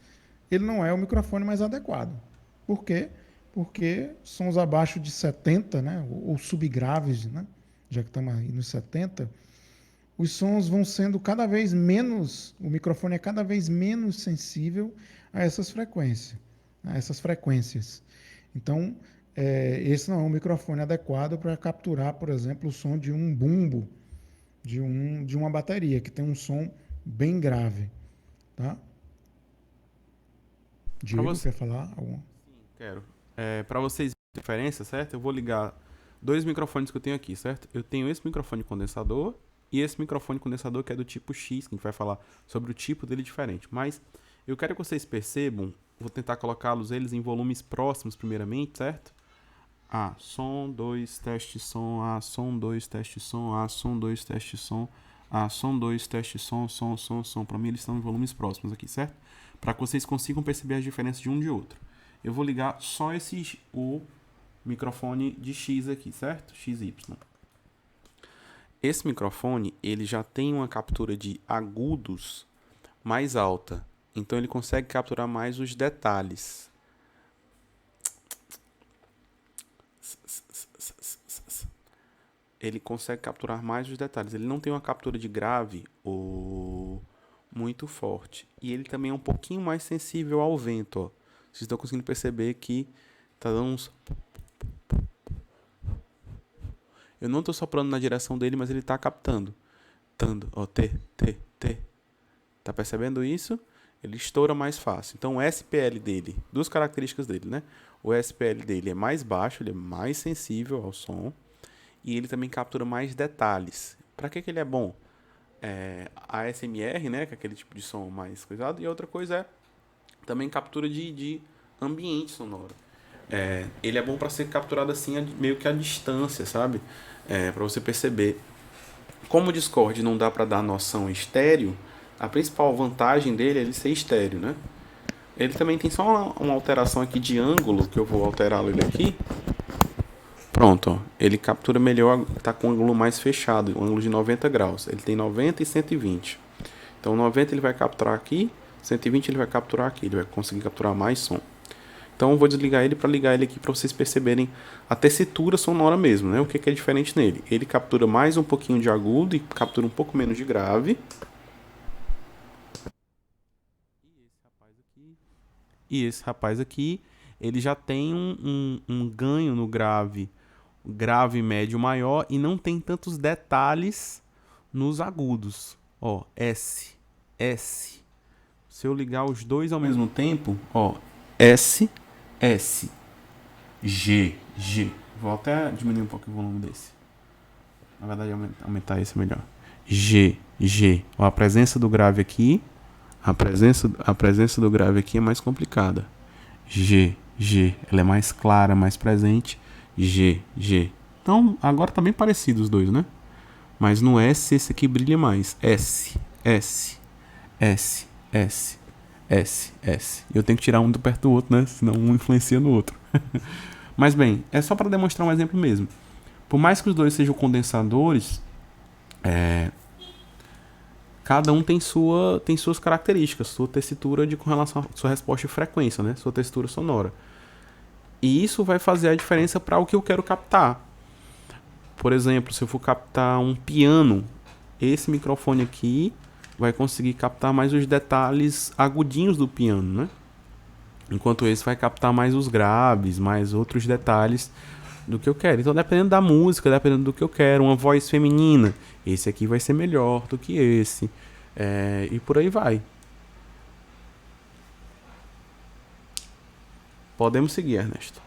ele não é o microfone mais adequado. Por quê? Porque sons abaixo de 70, né, ou subgraves, né, já que estamos aí nos 70, os sons vão sendo cada vez menos, o microfone é cada vez menos sensível a essas frequências. Então, esse não é um microfone adequado para capturar, por exemplo, o som de um bumbo, de uma bateria, que tem um som bem grave. Tá? Diego, Você... quer falar alguma? Sim, quero. Para vocês verem a diferença, certo? Eu vou ligar dois microfones que eu tenho aqui, certo? Eu tenho esse microfone condensador e esse microfone condensador que é do tipo X, que a gente vai falar sobre o tipo dele diferente. Mas eu quero que vocês percebam, vou tentar colocá-los eles em volumes próximos primeiramente, certo? Som 2, teste som, som 2, teste som, som 2, teste som, som 2, teste som, som. Para mim eles estão em volumes próximos aqui, certo? Para que vocês consigam perceber as diferenças de um de outro. Eu vou ligar só o microfone de X aqui, certo? XY. Esse microfone, ele já tem uma captura de agudos mais alta. Então ele consegue capturar mais os detalhes. Ele consegue capturar mais os detalhes. Ele não tem uma captura de grave ou muito forte. E ele também é um pouquinho mais sensível ao vento. Ó. Vocês estão conseguindo perceber que tá dando uns... Eu não estou soprando na direção dele, mas ele está captando. Ó, T. Tá percebendo isso? Ele estoura mais fácil. Então o SPL dele, duas características dele, né? O SPL dele é mais baixo, ele é mais sensível ao som. E ele também captura mais detalhes. Para que ele é bom? ASMR, né? Que é aquele tipo de som mais coisado. E a outra coisa é também captura de ambiente sonoro. Ele é bom para ser capturado assim, meio que à distância, sabe? Para você perceber. Como o Discord não dá para dar noção estéreo, a principal vantagem dele é ele ser estéreo, né? Ele também tem só uma alteração aqui de ângulo, que eu vou alterá-lo ele aqui. Pronto, ó. Ele captura melhor, tá com um ângulo mais fechado, um ângulo de 90 graus. Ele tem 90 e 120. Então 90 ele vai capturar aqui, 120 ele vai capturar aqui, ele vai conseguir capturar mais som. Então eu vou desligar ele para ligar ele aqui para vocês perceberem a tessitura sonora mesmo, né? O que é diferente nele. Ele captura mais um pouquinho de agudo e captura um pouco menos de grave. E esse rapaz aqui, ele já tem um ganho no grave grave, médio, maior e não tem tantos detalhes nos agudos. Ó, S, S. Se eu ligar os dois ao mesmo tempo, ó, S, S, G, G. Vou até diminuir um pouco o volume desse. Na verdade, aumentar esse melhor. G, G. Ó, a presença do grave aqui. A presença do grave aqui é mais complicada. G, G. Ela é mais clara, mais presente. G, G. Então, agora tá bem parecido os dois, né? Mas no S, esse aqui brilha mais. S, S, S, S, S, S. Eu tenho que tirar um do perto do outro, né? Senão um influencia no outro. Mas bem, é só para demonstrar um exemplo mesmo. Por mais que os dois sejam condensadores, cada um tem suas características, sua tessitura com relação à sua resposta de frequência, né? Sua textura sonora. E isso vai fazer a diferença para o que eu quero captar. Por exemplo, se eu for captar um piano, esse microfone aqui vai conseguir captar mais os detalhes agudinhos do piano, né? Enquanto esse vai captar mais os graves, mais outros detalhes do que eu quero. Então, dependendo da música, dependendo do que eu quero, uma voz feminina, esse aqui vai ser melhor do que esse. E por aí vai. Podemos seguir, Ernesto.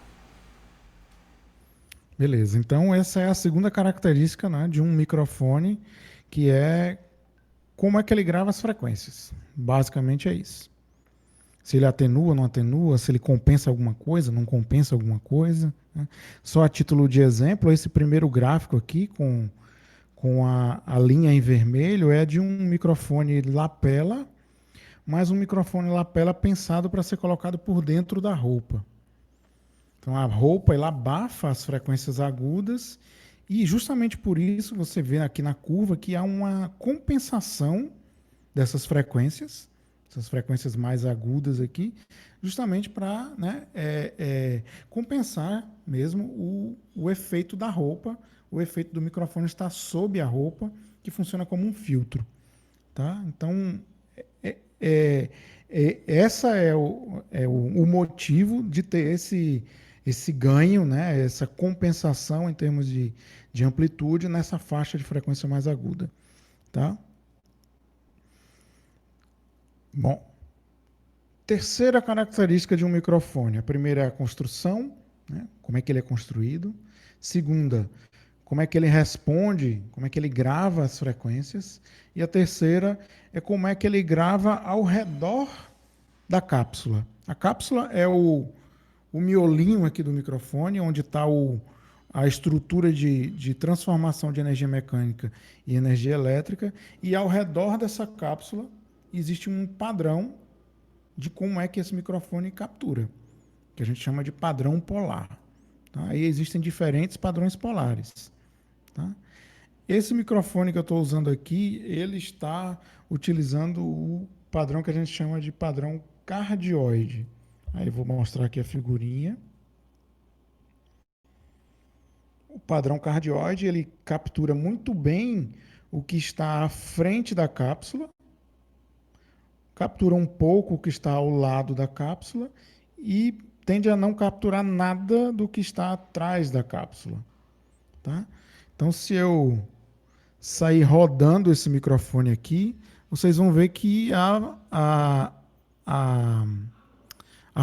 Beleza, então essa é a segunda característica, né, de um microfone, que é como é que ele grava as frequências. Basicamente é isso. Se ele atenua, não atenua, se ele compensa alguma coisa, não compensa alguma coisa, né? Só a título de exemplo, esse primeiro gráfico aqui com a linha em vermelho é de um microfone lapela, mas um microfone lapela pensado para ser colocado por dentro da roupa. Então a roupa ela abafa as frequências agudas e justamente por isso você vê aqui na curva que há uma compensação dessas frequências, essas frequências mais agudas aqui, justamente para, né, compensar mesmo o efeito da roupa, o efeito do microfone está sob a roupa, que funciona como um filtro. Tá? Então, essa o motivo de ter esse ganho, né, essa compensação em termos de amplitude nessa faixa de frequência mais aguda. Tá? Bom, terceira característica de um microfone. A primeira é a construção, né, como é que ele é construído. Segunda, como é que ele responde, como é que ele grava as frequências. E a terceira é como é que ele grava ao redor da cápsula. A cápsula é o miolinho aqui do microfone, onde está a estrutura de transformação de energia mecânica e energia elétrica, e ao redor dessa cápsula existe um padrão de como é que esse microfone captura, que a gente chama de padrão polar. Tá? Aí existem diferentes padrões polares. Tá? Esse microfone que eu estou usando aqui, ele está utilizando o padrão que a gente chama de padrão cardioide. Aí eu vou mostrar aqui a figurinha. O padrão cardioide, ele captura muito bem o que está à frente da cápsula, captura um pouco o que está ao lado da cápsula e tende a não capturar nada do que está atrás da cápsula. Tá? Então, se eu sair rodando esse microfone aqui, vocês vão ver que a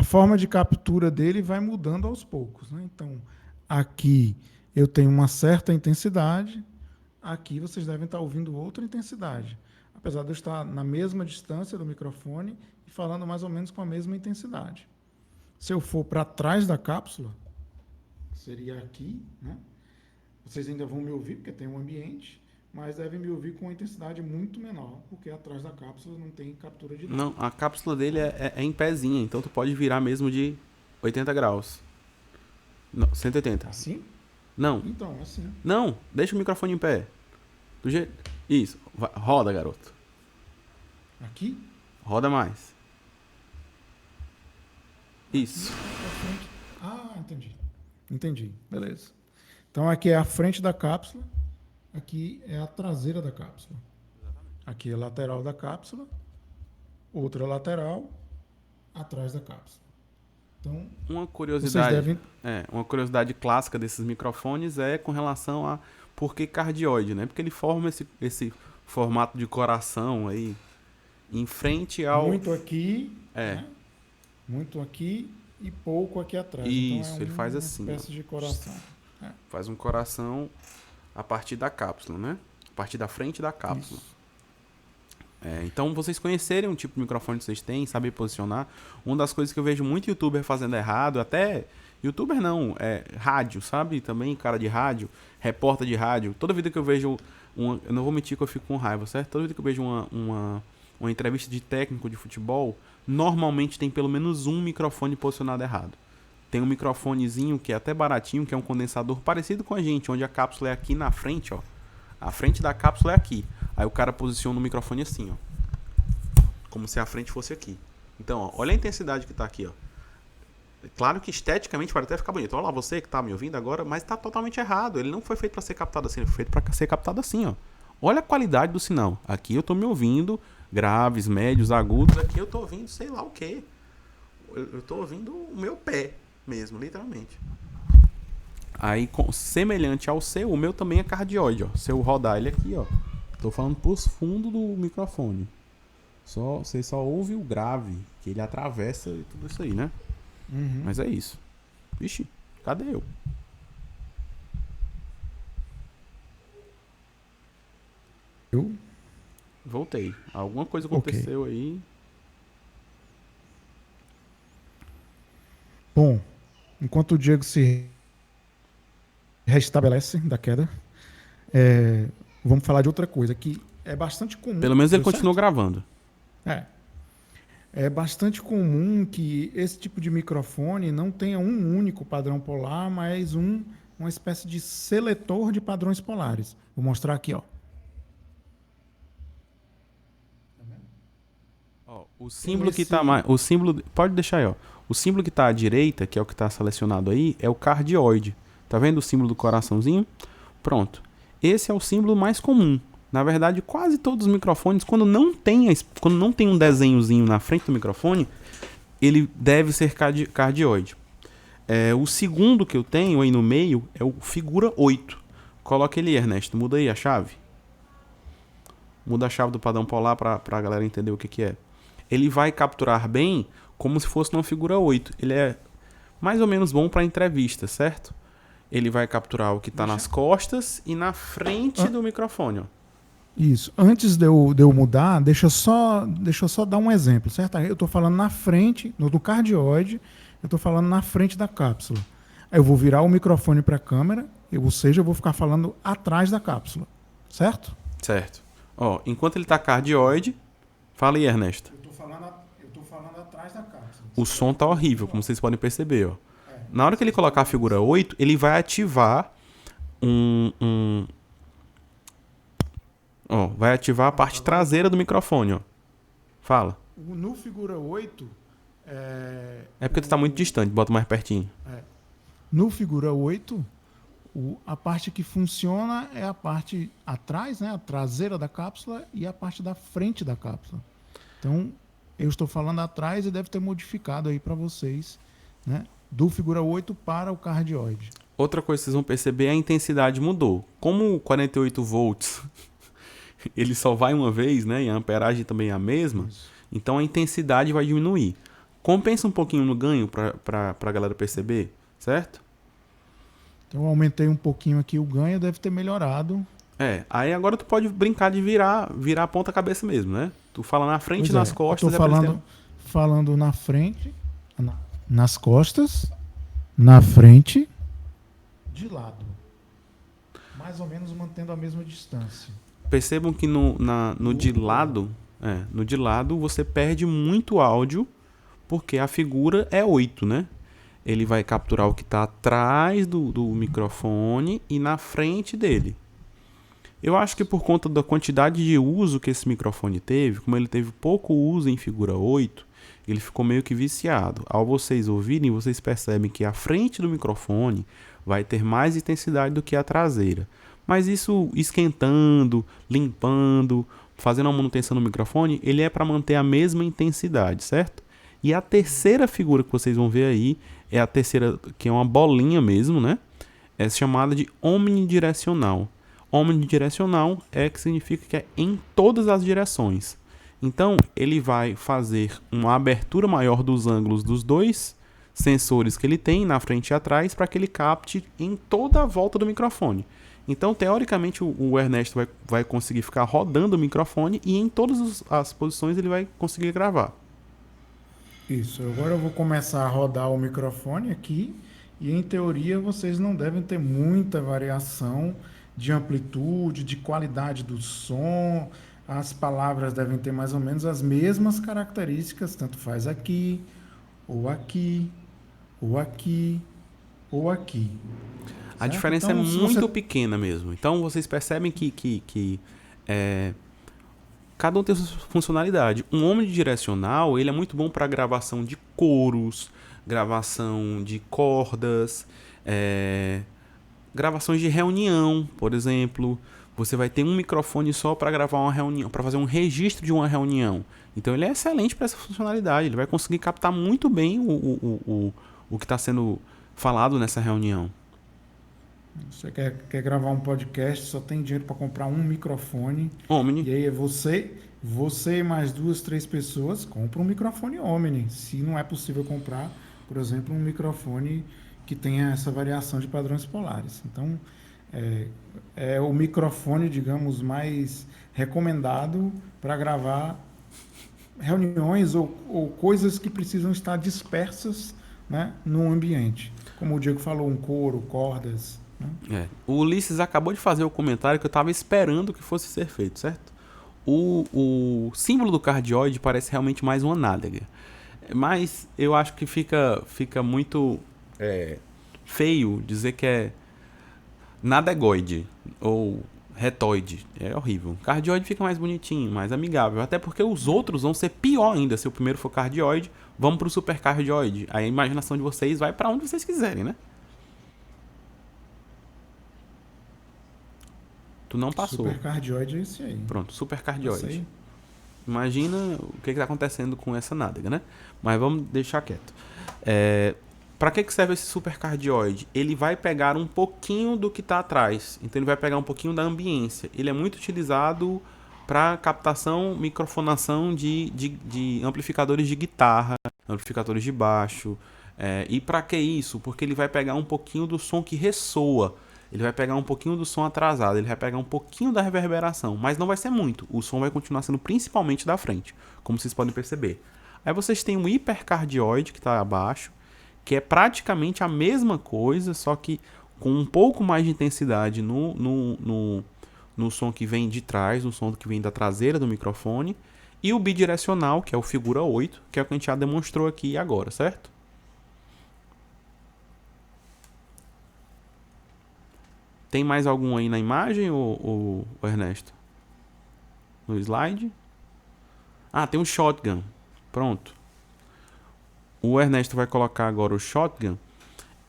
forma de captura dele vai mudando aos poucos. Né? Então, aqui eu tenho uma certa intensidade, aqui vocês devem estar ouvindo outra intensidade. Apesar de eu estar na mesma distância do microfone e falando mais ou menos com a mesma intensidade. Se eu for para trás da cápsula, seria aqui, né? Vocês ainda vão me ouvir, porque tem um ambiente, mas devem me ouvir com uma intensidade muito menor, porque atrás da cápsula não tem captura de nada. Não, a cápsula dele é em pezinha, então tu pode virar mesmo de 80 graus. Não, 180. Assim? Não. Então, assim. Não, deixa o microfone em pé. Do jeito. Isso. Roda, garoto. Aqui? Roda mais. Isso. Ah, entendi. Entendi. Beleza. Então aqui é a frente da cápsula, aqui é a traseira da cápsula. Aqui é a lateral da cápsula, outra lateral, atrás da cápsula. Então, Uma vocês curiosidade, devem... uma curiosidade clássica desses microfones é com relação a por que cardioide, né? Porque ele forma esse formato de coração aí em frente ao... Muito aqui, É, né? Muito aqui e pouco aqui atrás. Então é isso, ele faz uma assim, espécie ó. de coração. Faz um coração a partir da cápsula, né? A partir da frente da cápsula. Isso. Então, vocês conhecerem um tipo de microfone que vocês têm, saber posicionar. Uma das coisas que eu vejo muito youtuber fazendo errado, até youtuber não, rádio, sabe? Também cara de rádio, repórter de rádio. Toda vida que eu vejo, eu não vou mentir que eu fico com raiva, certo? Toda vida que eu vejo uma entrevista de técnico de futebol, normalmente tem pelo menos um microfone posicionado errado. Tem um microfonezinho que é até baratinho, que é um condensador parecido com a gente, onde a cápsula é aqui na frente, ó. A frente da cápsula é aqui. Aí o cara posiciona o microfone assim, ó. Como se a frente fosse aqui. Então, ó, olha a intensidade que tá aqui, ó. Claro que esteticamente pode até ficar bonito. Olha lá, você que tá me ouvindo agora, mas tá totalmente errado. Ele não foi feito para ser captado assim, ele foi feito para ser captado assim, ó. Olha a qualidade do sinal. Aqui eu tô me ouvindo graves, médios, agudos. Aqui eu tô ouvindo sei lá o quê. Eu tô ouvindo o meu pé mesmo, literalmente. Aí, semelhante ao seu, o meu também é cardioide, ó. Se eu rodar ele aqui, ó. Tô falando pros fundos do microfone. Você só ouve o grave, que ele atravessa e tudo isso aí, né? Uhum. Mas é isso. Vixe, cadê eu? Eu? Voltei. Alguma coisa aconteceu aí. Bom, enquanto o Diego se restabelece da queda, vamos falar de outra coisa que é bastante comum. Pelo menos ele deu continuou certo? gravando. É bastante comum que esse tipo de microfone não tenha um único padrão polar, mas uma espécie de seletor de padrões polares. Vou mostrar aqui, ó. Ó, o símbolo que tá mais. O símbolo. Pode deixar aí, ó. O símbolo que tá à direita, que é o que tá selecionado aí, é o cardioide. Tá vendo o símbolo do coraçãozinho? Pronto. Esse é o símbolo mais comum. Na verdade, quase todos os microfones, quando não tem um desenhozinho na frente do microfone, ele deve ser cardioide. O segundo que eu tenho aí no meio é o figura 8. Coloca ele aí, Ernesto. Muda aí a chave. Muda a chave do padrão polar pra galera entender o que é. Ele vai capturar bem como se fosse uma figura 8. Ele é mais ou menos bom para entrevista, certo? Ele vai capturar o que está nas costas e na frente do microfone, ó. Isso. Antes de eu mudar, deixa eu só dar um exemplo, certo? Eu estou falando na frente, no cardioide, eu estou falando na frente da cápsula. Aí eu vou virar o microfone para a câmera, ou seja, eu vou ficar falando atrás da cápsula, certo? Certo. Ó, enquanto ele está cardioide, fala aí, Ernesto. Eu estou falando atrás da cápsula. O som tá horrível, como vocês podem perceber, ó. Na hora que ele colocar a figura 8, ele vai ativar vai ativar a parte traseira do microfone, ó. Fala. No figura 8... É porque tu tá muito distante, bota mais pertinho. No figura 8, a parte que funciona é a parte atrás, né, a traseira da cápsula, e a parte da frente da cápsula. Então, eu estou falando atrás e deve ter modificado aí para vocês, né, do figura 8 para o cardioide. Outra coisa que vocês vão perceber é a intensidade mudou. Como 48 volts ele só vai uma vez, né, e a amperagem também é a mesma, então a intensidade vai diminuir. Compensa um pouquinho no ganho para a galera perceber, certo? Então eu aumentei um pouquinho aqui o ganho, deve ter melhorado. Aí agora tu pode brincar de virar a ponta cabeça mesmo, né? Tu fala na frente, nas costas. Eu tô falando na frente, nas costas, na frente, de lado. Mais ou menos mantendo a mesma distância. Percebam que no de lado você perde muito áudio, porque a figura é 8, né? Ele vai capturar o que está atrás do microfone e na frente dele. Eu acho que por conta da quantidade de uso que esse microfone teve, como ele teve pouco uso em figura 8, ele ficou meio que viciado. Ao vocês ouvirem, vocês percebem que a frente do microfone vai ter mais intensidade do que a traseira. Mas isso esquentando, limpando, fazendo a manutenção no microfone, ele é para manter a mesma intensidade, certo? E a terceira figura que vocês vão ver aí é a terceira, que é uma bolinha mesmo, né? É chamada de omnidirecional. Omnidirecional é que significa que é em todas as direções. Então, ele vai fazer uma abertura maior dos ângulos dos dois sensores que ele tem, na frente e atrás, para que ele capte em toda a volta do microfone. Então, teoricamente, o Ernesto vai conseguir ficar rodando o microfone e em todas as posições ele vai conseguir gravar. Isso, agora eu vou começar a rodar o microfone aqui e, em teoria, vocês não devem ter muita variação de amplitude, de qualidade do som. As palavras devem ter mais ou menos as mesmas características, tanto faz aqui, ou aqui, ou aqui, ou aqui. A Certo? diferença é Então, se muito você... pequena mesmo. Então, vocês percebem que cada um tem sua funcionalidade. Um omnidirecional, ele é muito bom para gravação de coros, gravação de cordas, gravações de reunião, por exemplo. Você vai ter um microfone só para gravar uma reunião, para fazer um registro de uma reunião. Então ele é excelente para essa funcionalidade. Ele vai conseguir captar muito bem o que está sendo falado nessa reunião. Você quer gravar um podcast, só tem dinheiro para comprar um microfone. Omni. E aí é você e mais 2, 3 pessoas compram um microfone Omni. Se não é possível comprar, por exemplo, um microfone que tenha essa variação de padrões polares. Então, é o microfone, digamos, mais recomendado para gravar reuniões ou coisas que precisam estar dispersas, né, no ambiente. Como o Diego falou, um coro, cordas. Né? O Ulisses acabou de fazer o comentário que eu estava esperando que fosse ser feito, certo? O símbolo do cardioide parece realmente mais uma nádega. Mas eu acho que fica muito feio dizer que é nadegoide ou retoide. É horrível. Cardioide fica mais bonitinho, mais amigável. Até porque os outros vão ser pior ainda. Se o primeiro for cardioide, vamos pro supercardioide. Aí a imaginação de vocês vai para onde vocês quiserem, né? Tu não passou. Supercardioide é esse aí. Pronto, supercardioide. Imagina o que está acontecendo com essa nádega, né? Mas vamos deixar quieto. Para que serve esse supercardioide? Ele vai pegar um pouquinho do que está atrás. Então ele vai pegar um pouquinho da ambiência. Ele é muito utilizado para captação, microfonação de amplificadores de guitarra, amplificadores de baixo. E para que isso? Porque ele vai pegar um pouquinho do som que ressoa. Ele vai pegar um pouquinho do som atrasado, ele vai pegar um pouquinho da reverberação, mas não vai ser muito. O som vai continuar sendo principalmente da frente, como vocês podem perceber. Aí vocês têm um hipercardioide que está abaixo, que é praticamente a mesma coisa, só que com um pouco mais de intensidade no som que vem de trás, no som que vem da traseira do microfone. E o bidirecional, que é o figura 8, que é o que a gente já demonstrou aqui agora, certo? Tem mais algum aí na imagem, o Ernesto? No slide? Ah, tem um shotgun. Pronto. O Ernesto vai colocar agora o shotgun.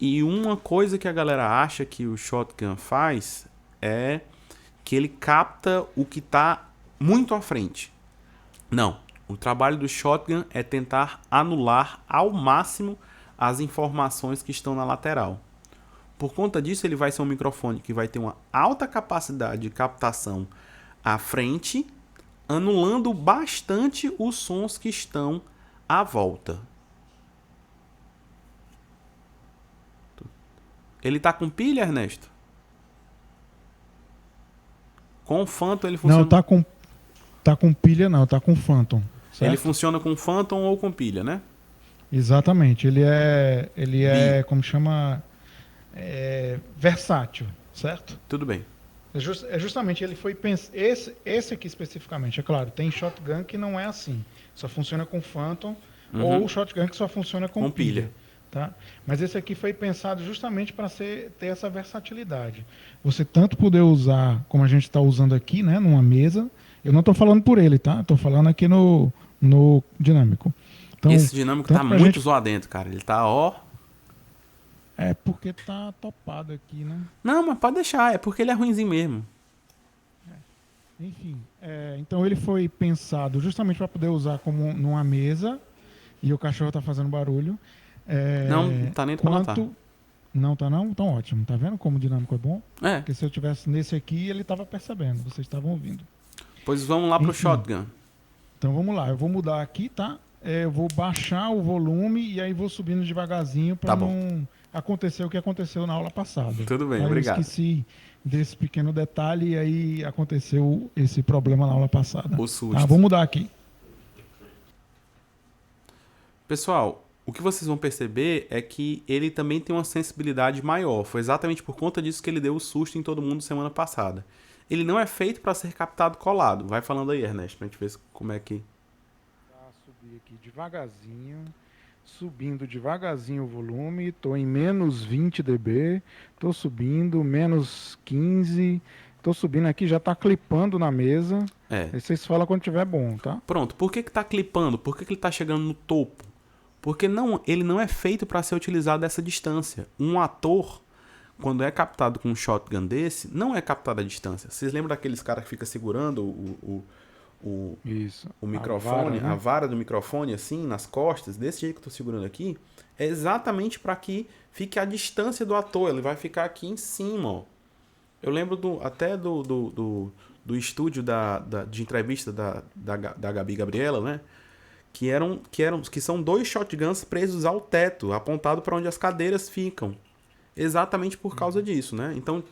E uma coisa que a galera acha que o shotgun faz é que ele capta o que está muito à frente. Não. O trabalho do shotgun é tentar anular ao máximo as informações que estão na lateral. Por conta disso, ele vai ser um microfone que vai ter uma alta capacidade de captação à frente, anulando bastante os sons que estão à volta. Ele tá com pilha, Ernesto? Com o Phantom ele funciona... Não, tá com pilha não, tá com Phantom. Certo? Ele funciona com Phantom ou com pilha, né? Exatamente. Ele é como chama... versátil, certo? Tudo bem. Justamente ele foi pensado. Esse aqui especificamente, é claro, tem shotgun que não é assim. Só funciona com Phantom, ou shotgun que só funciona com pilha. Tá? Mas esse aqui foi pensado justamente para ter essa versatilidade. Você tanto poder usar, como a gente está usando aqui, né, numa mesa. Eu não estou falando por ele, tá? Estou falando aqui no dinâmico. Então, esse dinâmico tá muito zoadento, cara. Ele tá, ó... É porque tá topado aqui, né? Não, mas pode deixar. É porque ele é ruinzinho mesmo. Enfim, então ele foi pensado justamente para poder usar como numa mesa e o cachorro tá fazendo barulho. Não tá nem pra notar. Não tá não? Então ótimo. Tá vendo como o dinâmico é bom? É, Porque se eu tivesse nesse aqui, ele tava percebendo. Vocês estavam ouvindo. pois vamos lá pro Enfim. shotgun. Então vamos lá. Eu vou mudar aqui, tá? Eu vou baixar o volume e aí vou subindo devagarzinho para Tá bom. não acontecer o que aconteceu na aula passada. Tudo bem, Aí eu obrigado. esqueci desse pequeno detalhe e aí aconteceu esse problema na aula passada. O Tá, susto. vou mudar aqui. Pessoal, o que vocês vão perceber é que ele também tem uma sensibilidade maior. Foi exatamente por conta disso que ele deu o susto em todo mundo semana passada. Ele não é feito para ser captado colado. Vai falando aí, Ernesto, pra gente ver como é que... Tá, subir aqui devagarzinho. Subindo devagarzinho o volume. Tô em menos 20 dB. Tô subindo, menos 15. Tô subindo aqui, já tá clipando na mesa. É. Aí vocês falam quando tiver bom, tá? Pronto, por que tá clipando? Por que ele tá chegando no topo? Porque ele não é feito para ser utilizado dessa distância. Um ator, quando é captado com um shotgun desse, não é captado à distância. Vocês lembram daqueles caras que ficam segurando Isso. o microfone, A vara, né? a vara do microfone, assim, nas costas, desse jeito que eu tô segurando aqui? É exatamente para que fique à distância do ator. Ele vai ficar aqui em cima, ó. Eu lembro até do estúdio de entrevista da Gabi Gabriela, né? Que são dois shotguns presos ao teto, apontado para onde as cadeiras ficam. Exatamente por causa disso, né? Então,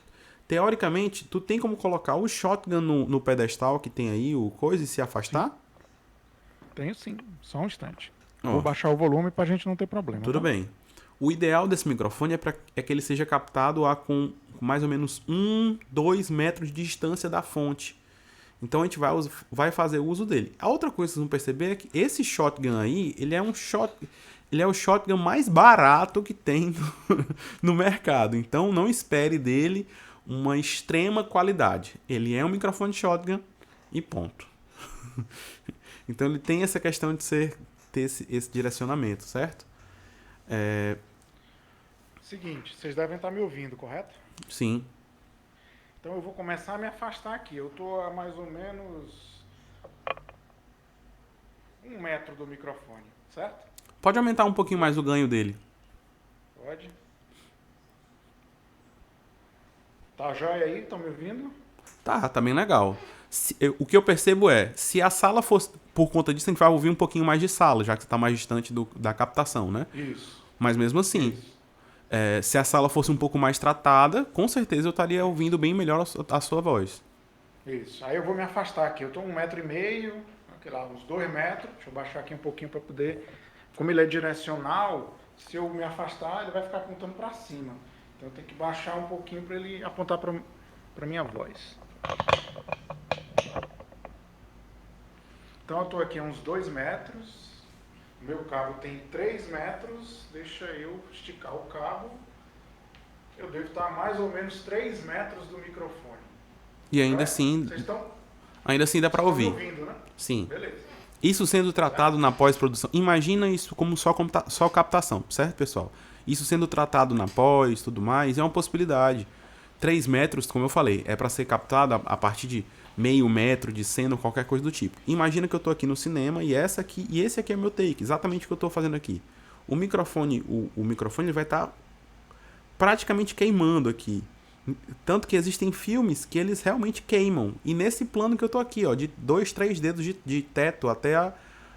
teoricamente, tu tem como colocar o shotgun no pedestal que tem aí, o coisa, e se afastar? Tenho sim, só um instante. Ó, Vou baixar o volume pra gente não ter problema. tudo tá? bem. O ideal desse microfone é que ele seja captado com mais ou menos 2 metros de distância da fonte. Então a gente vai fazer uso dele. A outra coisa que vocês vão perceber é que esse shotgun aí, ele é o shotgun mais barato que tem no mercado. Então não espere dele uma extrema qualidade. Ele é um microfone shotgun e ponto. Então ele tem essa questão de ter esse direcionamento, certo? Seguinte, vocês devem estar me ouvindo, correto? Sim. Então eu vou começar a me afastar aqui. Eu tô a mais ou menos 1 metro do microfone, certo? Pode aumentar um pouquinho mais o ganho dele. Pode. Tá jóia aí? Estão me ouvindo? Tá bem legal. O que eu percebo se a sala fosse... Por conta disso, a gente vai ouvir um pouquinho mais de sala, já que você está mais distante da captação, né? Isso. Mas mesmo assim, Isso. se a sala fosse um pouco mais tratada, com certeza eu estaria ouvindo bem melhor a sua voz. Isso. Aí eu vou me afastar aqui. Eu tô 1,5 m, aqui lá, uns 2 metros. Deixa eu baixar aqui um pouquinho para poder... Como ele é direcional, se eu me afastar, ele vai ficar apontando para cima. Então eu tenho que baixar um pouquinho para ele apontar para minha voz. Então eu estou aqui a uns 2 metros. O meu cabo tem 3 metros. Deixa eu esticar o cabo. Eu devo estar a mais ou menos 3 metros do microfone. E ainda assim, Vocês estão dá para ouvir. me ouvindo, né? Sim. Beleza. Isso sendo tratado na pós-produção. Imagina isso como só captação, certo, pessoal? Isso sendo tratado na pós, tudo mais, é uma possibilidade. 3 metros, como eu falei, é para ser captado a partir de meio metro de cena ou qualquer coisa do tipo. Imagina que eu tô aqui no cinema e esse aqui é meu take, exatamente o que eu tô fazendo aqui. O microfone ele vai estar praticamente queimando aqui. Tanto que existem filmes que eles realmente queimam. E nesse plano que eu tô aqui, ó, de 2, 3 dedos de teto até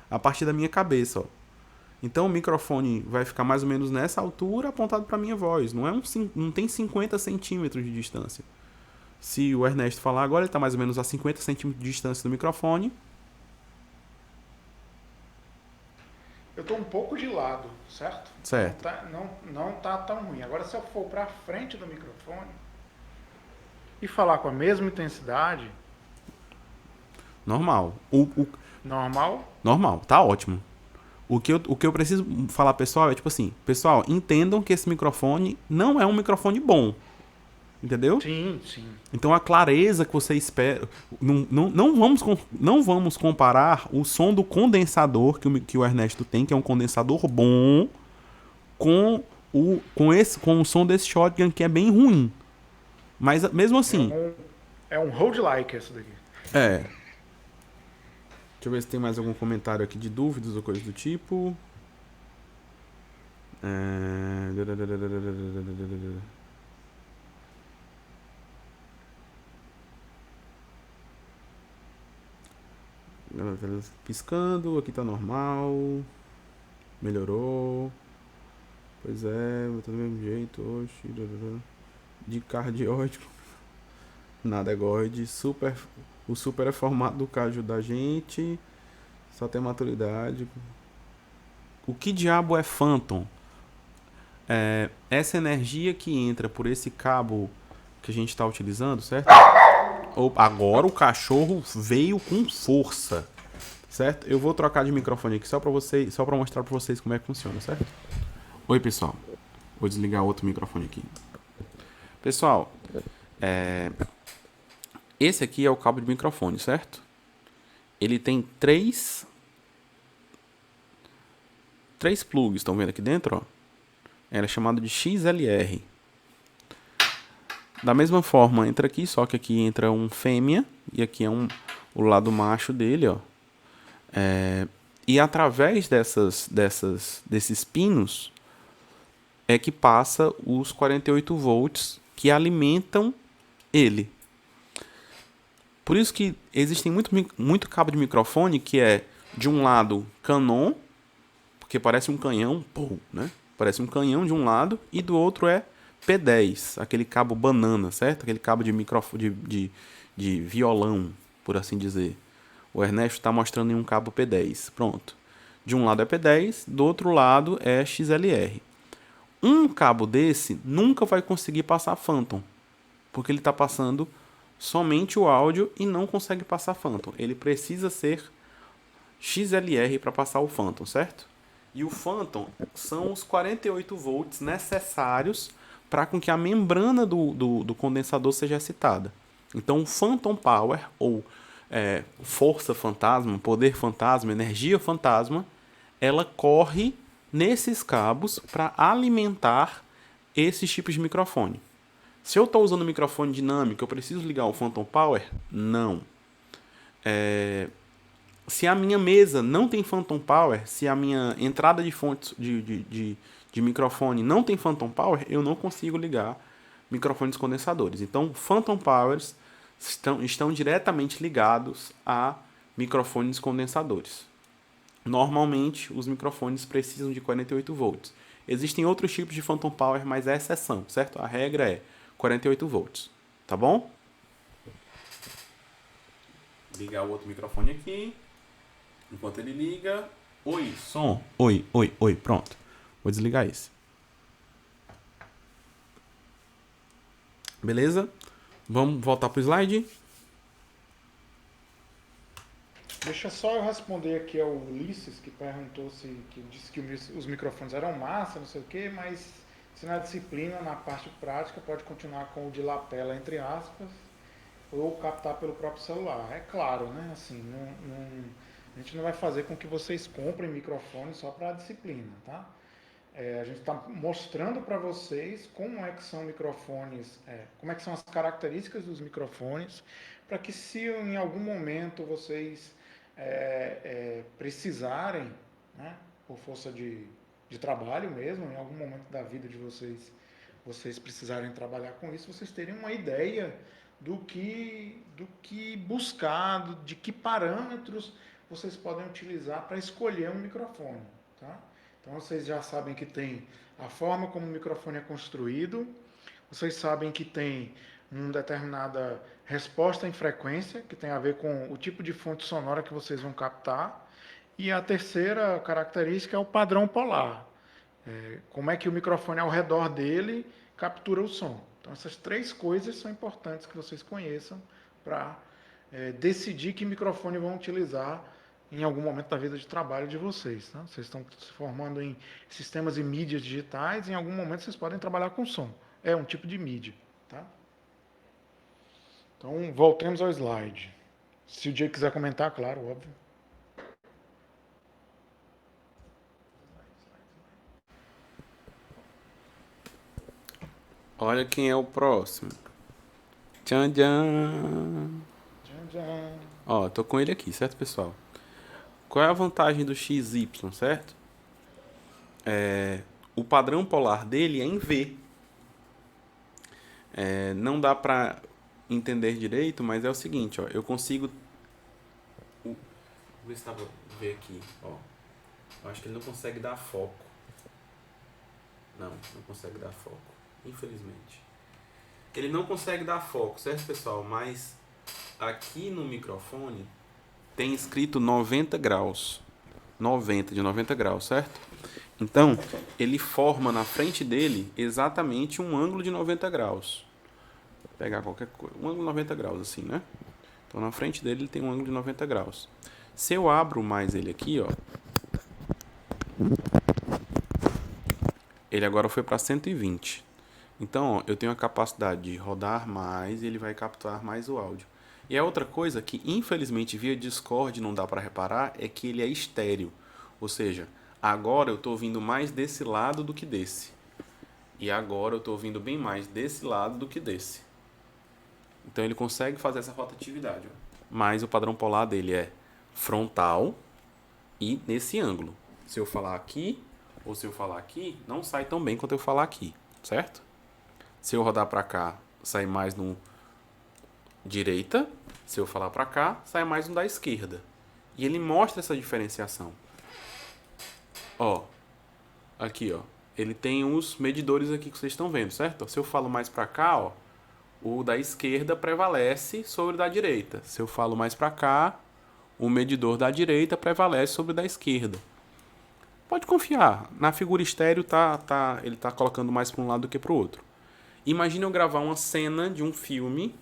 a partir da minha cabeça, ó. Então o microfone vai ficar mais ou menos nessa altura apontado para minha voz. Não tem 50 centímetros de distância. Se o Ernesto falar agora, ele está mais ou menos a 50 centímetros de distância do microfone. Eu estou um pouco de lado, certo? Certo. Não tá tão ruim. Agora se eu for para frente do microfone e falar com a mesma intensidade... Normal. Normal? Normal, tá ótimo. O que eu preciso falar, pessoal, é tipo assim, pessoal, entendam que esse microfone não é um microfone bom. Entendeu? Sim, sim. Então a clareza que você espera... Não vamos comparar o som do condensador que o Ernesto tem, que é um condensador bom, com o som desse shotgun, que é bem ruim. Mas mesmo assim... É um hold like esse daqui. Deixa eu ver se tem mais algum comentário aqui de dúvidas ou coisa do tipo. É... Piscando, aqui tá normal. Melhorou. Pois é, tá do mesmo jeito. Oxi. De cardióide. Nada é GORD. Super, o super é formato do caju da gente. Só tem maturidade. O que diabo é Phantom? É essa energia que entra por esse cabo que a gente está utilizando, certo? Agora o cachorro veio com força, certo? Eu vou trocar de microfone aqui só para vocês, só para mostrar para vocês como é que funciona, certo? Oi, pessoal. Vou desligar outro microfone aqui. Pessoal, esse aqui é o cabo de microfone, certo? Ele tem três plugs, estão vendo aqui dentro, ó? Ele é chamado de XLR. Da mesma forma, entra aqui, só que aqui entra um fêmea e aqui é o lado macho dele, ó. E através desses pinos é que passa os 48 volts que alimentam ele. Por isso que existem muito cabo de microfone que é de um lado Canon, porque parece um canhão, né? Parece um canhão de um lado, e do outro é P10, aquele cabo banana, certo? Aquele cabo de microfone de violão, por assim dizer. O Ernesto está mostrando em um cabo P10. Pronto. De um lado é P10, do outro lado é XLR. Um cabo desse nunca vai conseguir passar Phantom, porque ele está passando somente o áudio e não consegue passar Phantom. Ele precisa ser XLR para passar o Phantom, certo? E o Phantom são os 48 volts necessários para com que a membrana do condensador seja excitada. Então, o Phantom Power, ou força fantasma, poder fantasma, energia fantasma, ela corre nesses cabos para alimentar esses tipos de microfone. Se eu estou usando microfone dinâmico, eu preciso ligar o Phantom Power? Não. Se a minha mesa não tem Phantom Power, se a minha entrada de fontes de microfone não tem Phantom Power, eu não consigo ligar microfones condensadores. Então, Phantom Powers estão diretamente ligados a microfones condensadores. Normalmente, os microfones precisam de 48 volts. Existem outros tipos de Phantom Power, mas é exceção, certo? A regra é 48 volts, tá bom? Ligar o outro microfone aqui. Enquanto ele liga... Oi, som. Oi. Pronto. Vou desligar esse. Beleza? Vamos voltar pro slide? Deixa só eu responder aqui ao Ulisses, que perguntou que disse que os microfones eram massa, não sei o quê, mas se na disciplina, na parte prática, pode continuar com o de lapela, entre aspas, ou captar pelo próprio celular. É claro, né? Assim, a gente não vai fazer com que vocês comprem microfone só para a disciplina, tá? A gente está mostrando para vocês como é que são microfones, como é que são as características dos microfones, para que se em algum momento vocês precisarem, né, por força de trabalho mesmo, em algum momento da vida de vocês precisarem trabalhar com isso, vocês terem uma ideia do que buscar, de que parâmetros vocês podem utilizar para escolher um microfone, tá? Então vocês já sabem que tem a forma como o microfone é construído, vocês sabem que tem uma determinada resposta em frequência, que tem a ver com o tipo de fonte sonora que vocês vão captar, e a terceira característica é o padrão polar. Como é que o microfone ao redor dele captura o som. Então essas três coisas são importantes que vocês conheçam para decidir que microfone vão utilizar em algum momento da vida de trabalho de vocês. Tá? Vocês estão se formando em sistemas e mídias digitais, em algum momento vocês podem trabalhar com som. É um tipo de mídia. Tá? Então, voltemos ao slide. Se o Jay quiser comentar, claro, óbvio. Olha quem é o próximo. Tchan, tchan. Tchan, tchan. Ó, tô com ele aqui, certo, pessoal? Qual é a vantagem do XY, certo? o padrão polar dele é em V. Não dá para entender direito, mas é o seguinte, ó, eu consigo... Vou ver se dá pra ver aqui, ó. Eu acho que ele não consegue dar foco. Não consegue dar foco, infelizmente. Ele não consegue dar foco, certo, pessoal? Mas aqui no microfone tem escrito 90 graus. 90 graus, certo? Então, ele forma na frente dele exatamente um ângulo de 90 graus. Vou pegar qualquer coisa, um ângulo de 90 graus assim, né? Então, na frente dele ele tem um ângulo de 90 graus. Se eu abro mais ele aqui, ó, ele agora foi para 120. Então, ó, eu tenho a capacidade de rodar mais e ele vai captar mais o áudio. E a outra coisa que, infelizmente, via Discord não dá para reparar é que ele é estéreo. Ou seja, agora eu estou ouvindo mais desse lado do que desse. E agora eu estou ouvindo bem mais desse lado do que desse. Então ele consegue fazer essa rotatividade. Ó. Mas o padrão polar dele é frontal e nesse ângulo. Se eu falar aqui ou se eu falar aqui, não sai tão bem quanto eu falar aqui, certo? Se eu rodar para cá, sai mais no direita. Se eu falar para cá, sai mais no da esquerda. E ele mostra essa diferenciação. Ó, aqui, ó. Ele tem os medidores aqui que vocês estão vendo, certo? Se eu falo mais para cá, ó, o da esquerda prevalece sobre o da direita. Se eu falo mais para cá, o medidor da direita prevalece sobre o da esquerda. Pode confiar. Na figura estéreo, ele tá colocando mais para um lado do que para o outro. Imagina eu gravar uma cena de um filme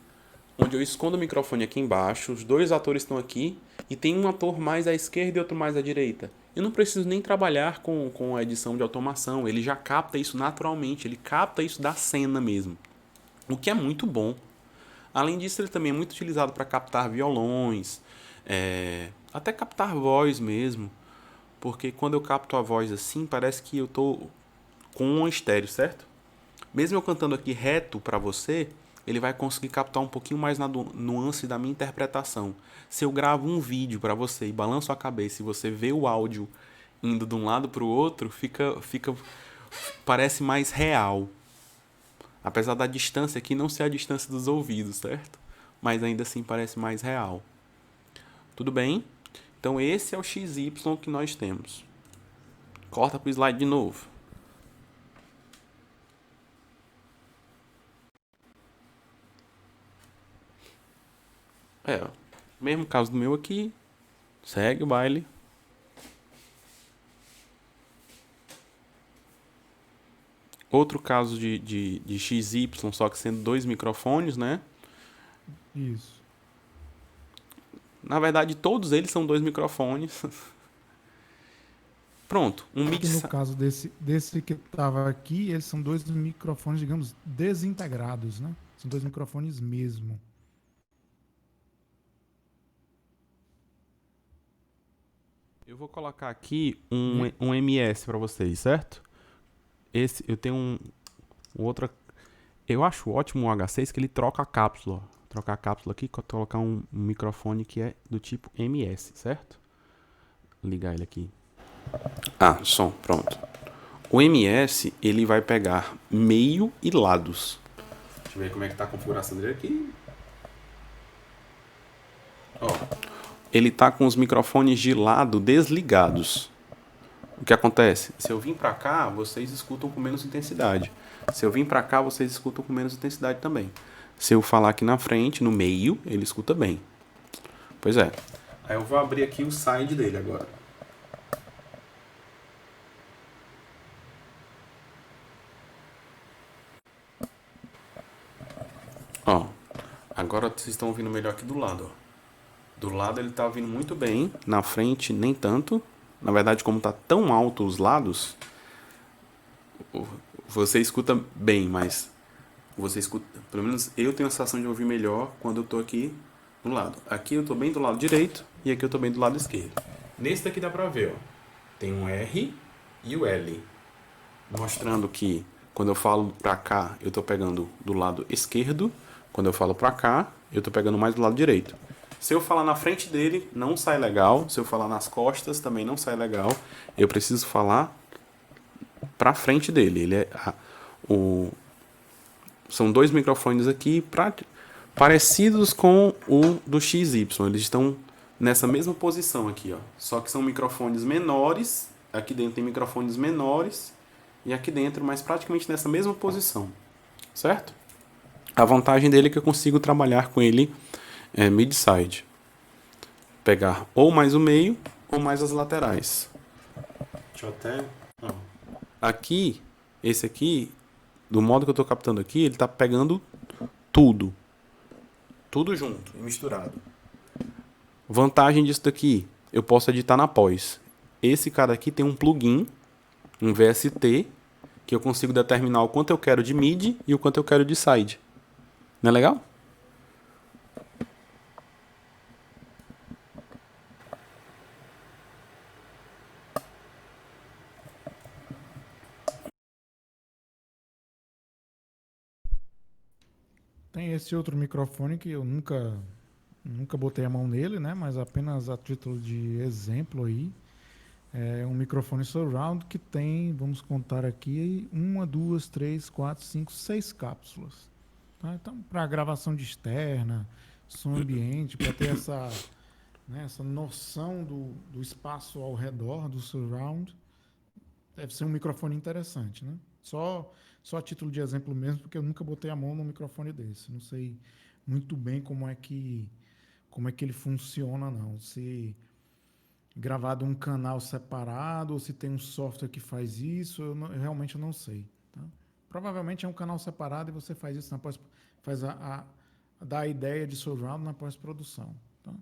onde eu escondo o microfone aqui embaixo, os dois atores estão aqui e tem um ator mais à esquerda e outro mais à direita. Eu não preciso nem trabalhar com a edição de automação, ele já capta isso naturalmente, ele capta isso da cena mesmo, o que é muito bom. Além disso, ele também é muito utilizado para captar violões, até captar voz mesmo, porque quando eu capto a voz assim, parece que eu estou com um estéreo, certo? Mesmo eu cantando aqui reto para você, ele vai conseguir captar um pouquinho mais na nuance da minha interpretação. Se eu gravo um vídeo para você e balanço a cabeça e você vê o áudio indo de um lado para o outro, parece mais real. Apesar da distância aqui não ser a distância dos ouvidos, certo? Mas ainda assim parece mais real. Tudo bem? Então esse é o XY que nós temos. Corta para o slide de novo. Mesmo caso do meu aqui, segue o baile. Outro caso de XY, só que sendo dois microfones, né? Isso. Na verdade, todos eles são dois microfones. Pronto, um mix. No caso desse que estava aqui, eles são dois microfones, digamos, desintegrados, né? São dois microfones mesmo. Eu vou colocar aqui um MS para vocês, certo? Eu tenho um outro. Eu acho ótimo o H6 que ele troca a cápsula. Trocar a cápsula aqui, colocar um microfone que é do tipo MS, certo? Ligar ele aqui. Som, pronto. O MS, ele vai pegar meio e lados. Deixa eu ver como é que tá a configuração dele aqui. Ó, ele tá com os microfones de lado desligados. O que acontece? Se eu vim pra cá, vocês escutam com menos intensidade. Se eu vim pra cá, vocês escutam com menos intensidade também. Se eu falar aqui na frente, no meio, ele escuta bem. Pois é. Aí eu vou abrir aqui o side dele agora. Ó, agora vocês estão ouvindo melhor aqui do lado, ó. Do lado ele tá ouvindo muito bem, na frente nem tanto. Na verdade, como tá tão alto os lados, você escuta bem, mas você escuta, pelo menos eu tenho a sensação de ouvir melhor quando eu tô aqui do lado. Aqui eu tô bem do lado direito e aqui eu tô bem do lado esquerdo. Nesse daqui dá pra ver, ó. Tem um R e o L, mostrando que quando eu falo pra cá, eu tô pegando do lado esquerdo. Quando eu falo pra cá, eu tô pegando mais do lado direito. Se eu falar na frente dele, não sai legal. Se eu falar nas costas, também não sai legal. Eu preciso falar para frente dele. O, são dois microfones aqui parecidos com o do XY. Eles estão nessa mesma posição aqui, ó. Só que são microfones menores. Aqui dentro tem microfones menores e aqui dentro, mas praticamente nessa mesma posição, certo? A vantagem dele é que eu consigo trabalhar com ele mid-side. Pegar ou mais o meio ou mais as laterais. Deixa eu até... Aqui, esse aqui, do modo que eu estou captando aqui, ele está pegando tudo. Tudo junto e misturado. Vantagem disso daqui, eu posso editar na pós. Esse cara aqui tem um plugin, um VST, que eu consigo determinar o quanto eu quero de mid e o quanto eu quero de side. Não é legal? Tem esse outro microfone que eu nunca botei a mão nele, né? Mas apenas a título de exemplo aí. É um microfone surround que tem, vamos contar aqui, uma, duas, três, quatro, cinco, seis cápsulas. Tá? Então, para gravação de externa, som ambiente, para ter essa noção do espaço ao redor do surround, deve ser um microfone interessante, né? Só a título de exemplo mesmo, porque eu nunca botei a mão num microfone desse. Não sei muito bem como é que ele funciona, não. Se gravado um canal separado ou se tem um software que faz isso, eu realmente não sei. Tá? Provavelmente é um canal separado e você faz isso na pós, faz dá a ideia de surround na pós-produção. Tá?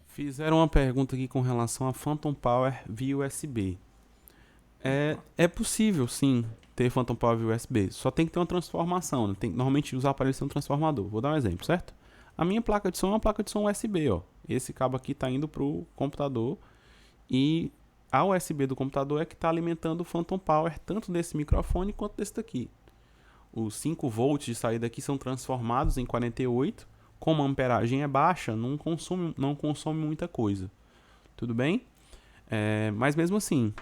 Fizeram uma pergunta aqui com relação a Phantom Power via USB. É possível, sim, ter Phantom Power via USB. Só tem que ter uma transformação. Né? Normalmente os aparelhos têm um transformador. Vou dar um exemplo, certo? A minha placa de som é uma placa de som USB, ó. Esse cabo aqui está indo para o computador e a USB do computador é que está alimentando o Phantom Power tanto desse microfone quanto desse daqui. Os 5 volts de saída aqui são transformados em 48. Como a amperagem é baixa, não consome muita coisa. Tudo bem? Mas mesmo assim,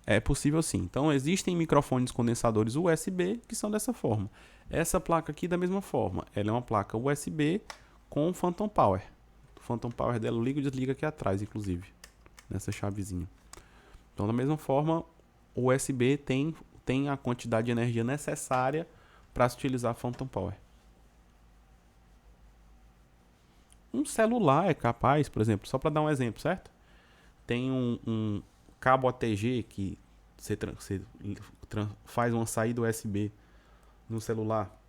é possível sim. Então existem microfones condensadores USB que são dessa forma. Essa placa aqui da mesma forma. Ela é uma placa USB com Phantom Power. O Phantom Power dela liga e desliga aqui atrás, inclusive. Nessa chavezinha. Então da mesma forma, o USB tem a quantidade de energia necessária para se utilizar Phantom Power. Um celular é capaz, por exemplo, só para dar um exemplo, certo? Tem um cabo ATG que você faz uma saída USB no celular.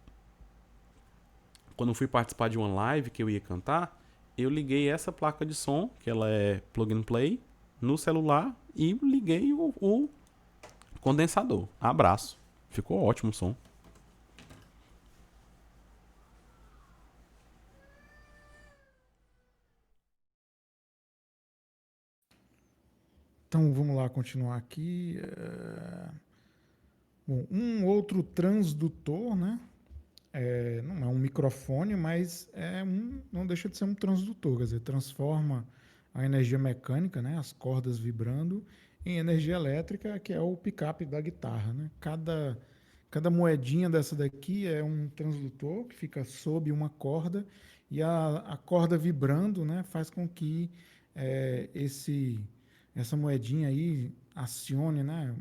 Quando eu fui participar de uma live que eu ia cantar, eu liguei essa placa de som, que ela é plug and play, no celular e liguei o condensador. Abraço. Ficou ótimo o som. Então vamos lá continuar aqui. Bom, um outro transdutor, né? Não é um microfone, mas não deixa de ser um transdutor, quer dizer, transforma a energia mecânica, né, as cordas vibrando, em energia elétrica, que é o picape da guitarra. Né? Cada moedinha dessa daqui é um transdutor que fica sob uma corda e a corda vibrando, né, faz com que essa moedinha aí acione, né,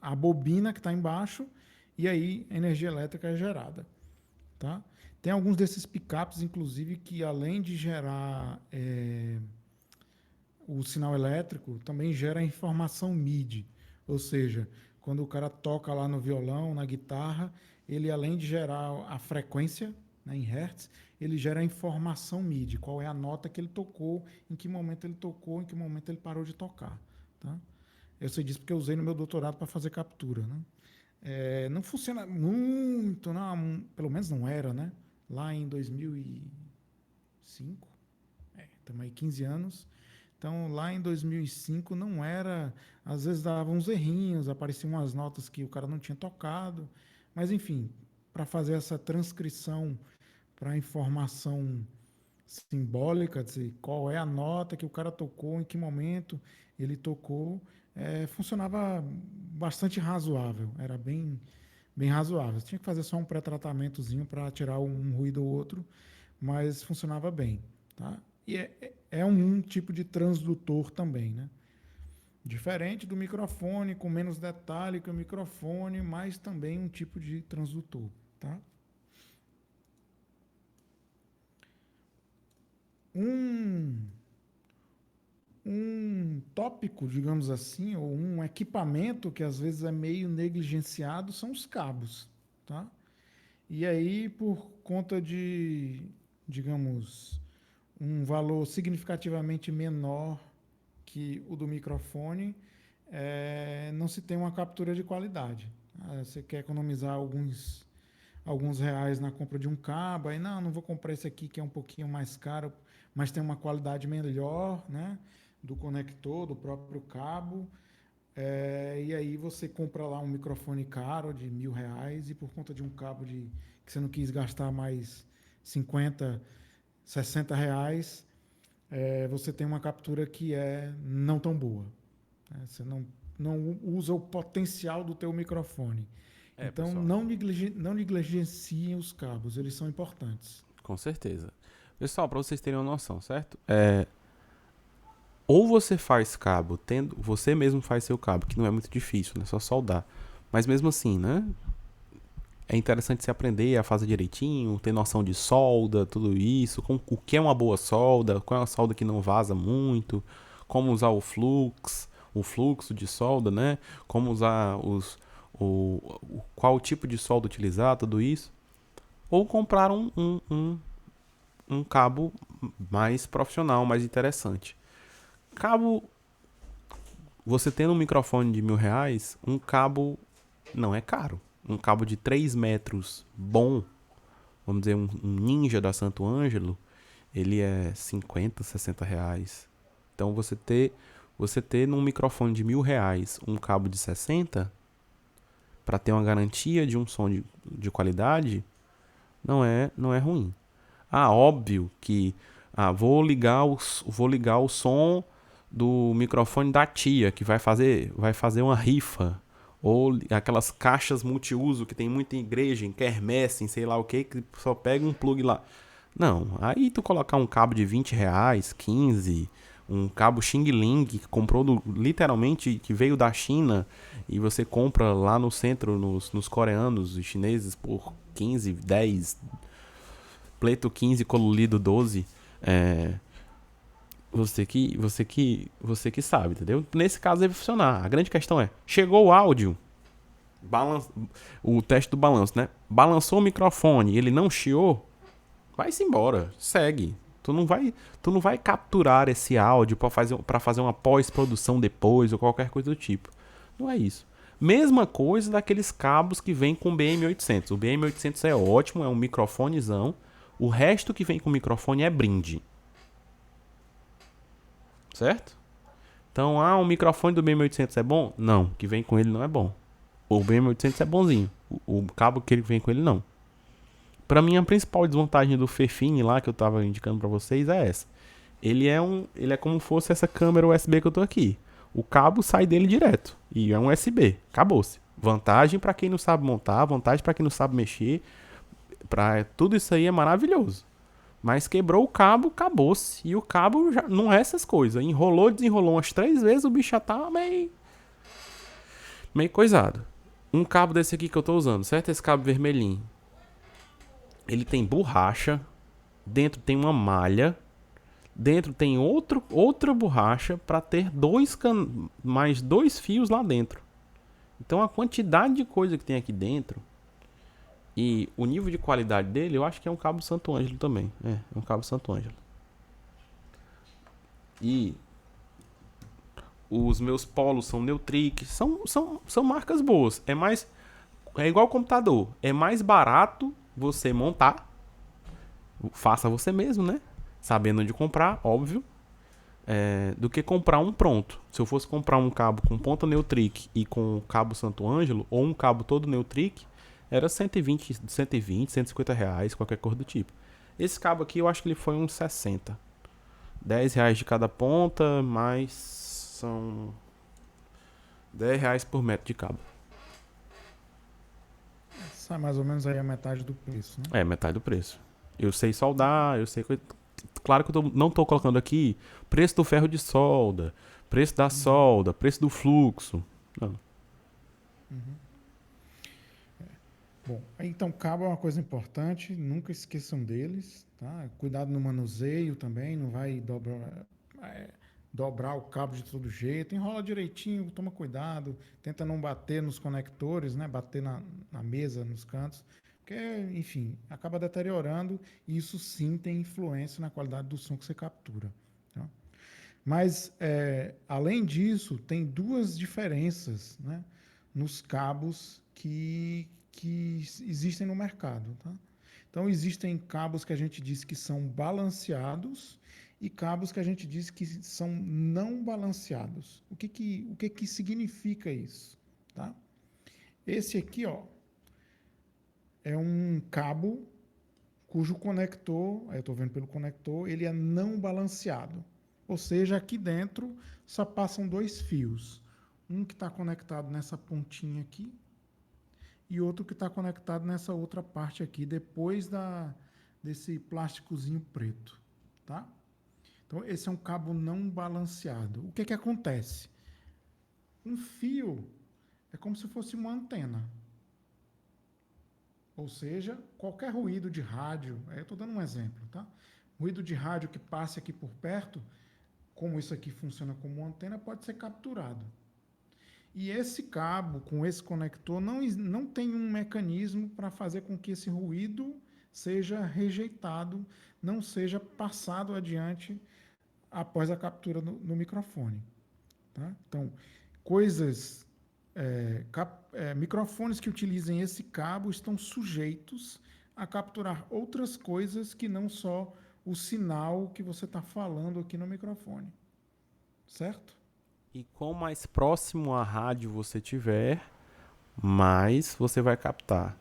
a bobina que está embaixo e aí a energia elétrica é gerada. Tá? Tem alguns desses picapes, inclusive, que além de gerar o sinal elétrico, também gera informação MIDI. Ou seja, quando o cara toca lá no violão, na guitarra, ele além de gerar a frequência, né, em hertz, ele gera a informação MIDI. Qual é a nota que ele tocou, em que momento ele tocou, em que momento ele parou de tocar. Tá? Eu sei disso porque eu usei no meu doutorado para fazer captura. Né? Não funciona muito, não, pelo menos não era, né? Lá em 2005, estamos aí 15 anos. Então, lá em 2005 não era, às vezes dava uns errinhos, apareciam umas notas que o cara não tinha tocado, mas enfim, para fazer essa transcrição para a informação simbólica, dizer qual é a nota que o cara tocou, em que momento ele tocou, funcionava bastante razoável, era bem razoável. Você tinha que fazer só um pré-tratamentozinho para tirar um ruído ou outro, mas funcionava bem. Tá? E é um tipo de transdutor também, né? Diferente do microfone, com menos detalhe que o microfone, mas também um tipo de transdutor. Tá? Um, um tópico, digamos assim, ou um equipamento que às vezes é meio negligenciado são os cabos. Tá? E aí, por conta de, digamos, um valor significativamente menor que o do microfone, não se tem uma captura de qualidade. Você quer economizar alguns reais na compra de um cabo, aí não vou comprar esse aqui que é um pouquinho mais caro, mas tem uma qualidade melhor, né? Do conector, do próprio cabo. E aí você compra lá um microfone caro de R$ 1.000 e por conta de um cabo que você não quis gastar mais 50, R$ 60, você tem uma captura que é não tão boa. Né? Você não usa o potencial do teu microfone. Então, Pessoal, não negligenciem os cabos, eles são importantes. com certeza. Pessoal, para vocês terem uma noção, certo? Ou você faz cabo, você mesmo faz seu cabo, que não é muito difícil, né? Só soldar. Mas mesmo assim, né? É interessante você aprender a fazer direitinho, ter noção de solda, tudo isso, o que é uma boa solda, qual é uma solda que não vaza muito, como usar o fluxo de solda, né? Como usar qual o tipo de solda utilizar, tudo isso. Ou comprar um cabo mais profissional, mais interessante. Cabo, você tendo um microfone de R$ 1.000, um cabo não é caro. Um cabo de 3 metros bom, vamos dizer, um Ninja da Santo Ângelo, ele é 50, R$ 60. Então você ter num microfone de R$ 1.000 um cabo de 60 para ter uma garantia de um som de qualidade, não é ruim. Óbvio que vou ligar o som do microfone da tia que vai fazer uma rifa, ou aquelas caixas multiuso que tem muita igreja, em quermesse, em sei lá o que só pega um plug lá. Não, aí tu colocar um cabo de R$ 20, 15, um cabo Xing Ling que comprou literalmente, que veio da China, e você compra lá no centro, nos coreanos e chineses por 15, 10, pleto 15, colorido 12, você que sabe, entendeu? Nesse caso deve funcionar. A grande questão é, chegou o áudio, o teste do balanço, né? Balançou o microfone, ele não chiou, vai-se embora, segue. Tu não vai capturar esse áudio para fazer uma pós-produção depois ou qualquer coisa do tipo. Não é isso. Mesma coisa daqueles cabos que vem com o BM800. O BM800 é ótimo, é um microfonezão. O resto que vem com o microfone é brinde. Certo? Então, o microfone do BM800 é bom? Não, o que vem com ele não é bom. O BM800 é bonzinho. O cabo que ele vem com ele não. Pra mim, a principal desvantagem do Fefine lá, que eu tava indicando pra vocês, é essa. Ele é como se fosse essa câmera USB que eu tô aqui. O cabo sai dele direto. E é um USB. Acabou-se. Vantagem pra quem não sabe montar, vantagem pra quem não sabe mexer. Tudo isso aí é maravilhoso. Mas quebrou o cabo, acabou-se. E o cabo já não é essas coisas. Enrolou, desenrolou umas 3 vezes, o bicho já tá meio coisado. Um cabo desse aqui que eu tô usando, certo? Esse cabo vermelhinho. Ele tem borracha, dentro tem uma malha, dentro tem outra borracha para ter mais 2 fios lá dentro. Então a quantidade de coisa que tem aqui dentro e o nível de qualidade dele, eu acho que é um cabo Santo Ângelo também. É um cabo Santo Ângelo. E os meus polos são Neutric, são marcas boas. É igual computador, é mais barato você montar, faça você mesmo, né? Sabendo onde comprar, óbvio, do que comprar um pronto. Se eu fosse comprar um cabo com ponta Neutric e com cabo Santo Ângelo, ou um cabo todo Neutric, era 150 reais, qualquer coisa do tipo. Esse cabo aqui eu acho que ele foi uns 60. R$ 10 de cada ponta, mais são R$ 10 por metro de cabo. Sai mais ou menos aí a metade do preço, né? É, metade do preço. Eu sei soldar, eu sei... Claro que eu não tô colocando aqui preço do ferro de solda, preço da solda, preço do fluxo. Não. Bom, então cabo é uma coisa importante, nunca esqueçam deles, tá? Cuidado no manuseio também, não vai dobrar o cabo de todo jeito, enrola direitinho, toma cuidado, tenta não bater nos conectores, né? Bater na mesa, nos cantos, porque, enfim, acaba deteriorando e isso sim tem influência na qualidade do som que você captura, tá? Mas, além disso, tem duas diferenças, né, nos cabos que existem no mercado. Tá? Então, existem cabos que a gente diz que são balanceados e cabos que a gente diz que são não balanceados. O que significa isso? Tá? Esse aqui, ó, é um cabo cujo conector, aí eu estou vendo pelo conector, ele é não balanceado. Ou seja, aqui dentro só passam dois fios. Um que está conectado nessa pontinha aqui e outro que está conectado nessa outra parte aqui, depois desse plásticozinho preto. Tá? Então, esse é um cabo não balanceado. O que acontece? Um fio é como se fosse uma antena. Ou seja, qualquer ruído de rádio, eu estou dando um exemplo, tá? Ruído de rádio que passe aqui por perto, como isso aqui funciona como uma antena, pode ser capturado. E esse cabo, com esse conector, não tem um mecanismo para fazer com que esse ruído seja rejeitado, não seja passado adiante após a captura no microfone. Tá? Então, microfones que utilizem esse cabo estão sujeitos a capturar outras coisas que não só o sinal que você está falando aqui no microfone. Certo? E quanto mais próximo à rádio você tiver, mais você vai captar.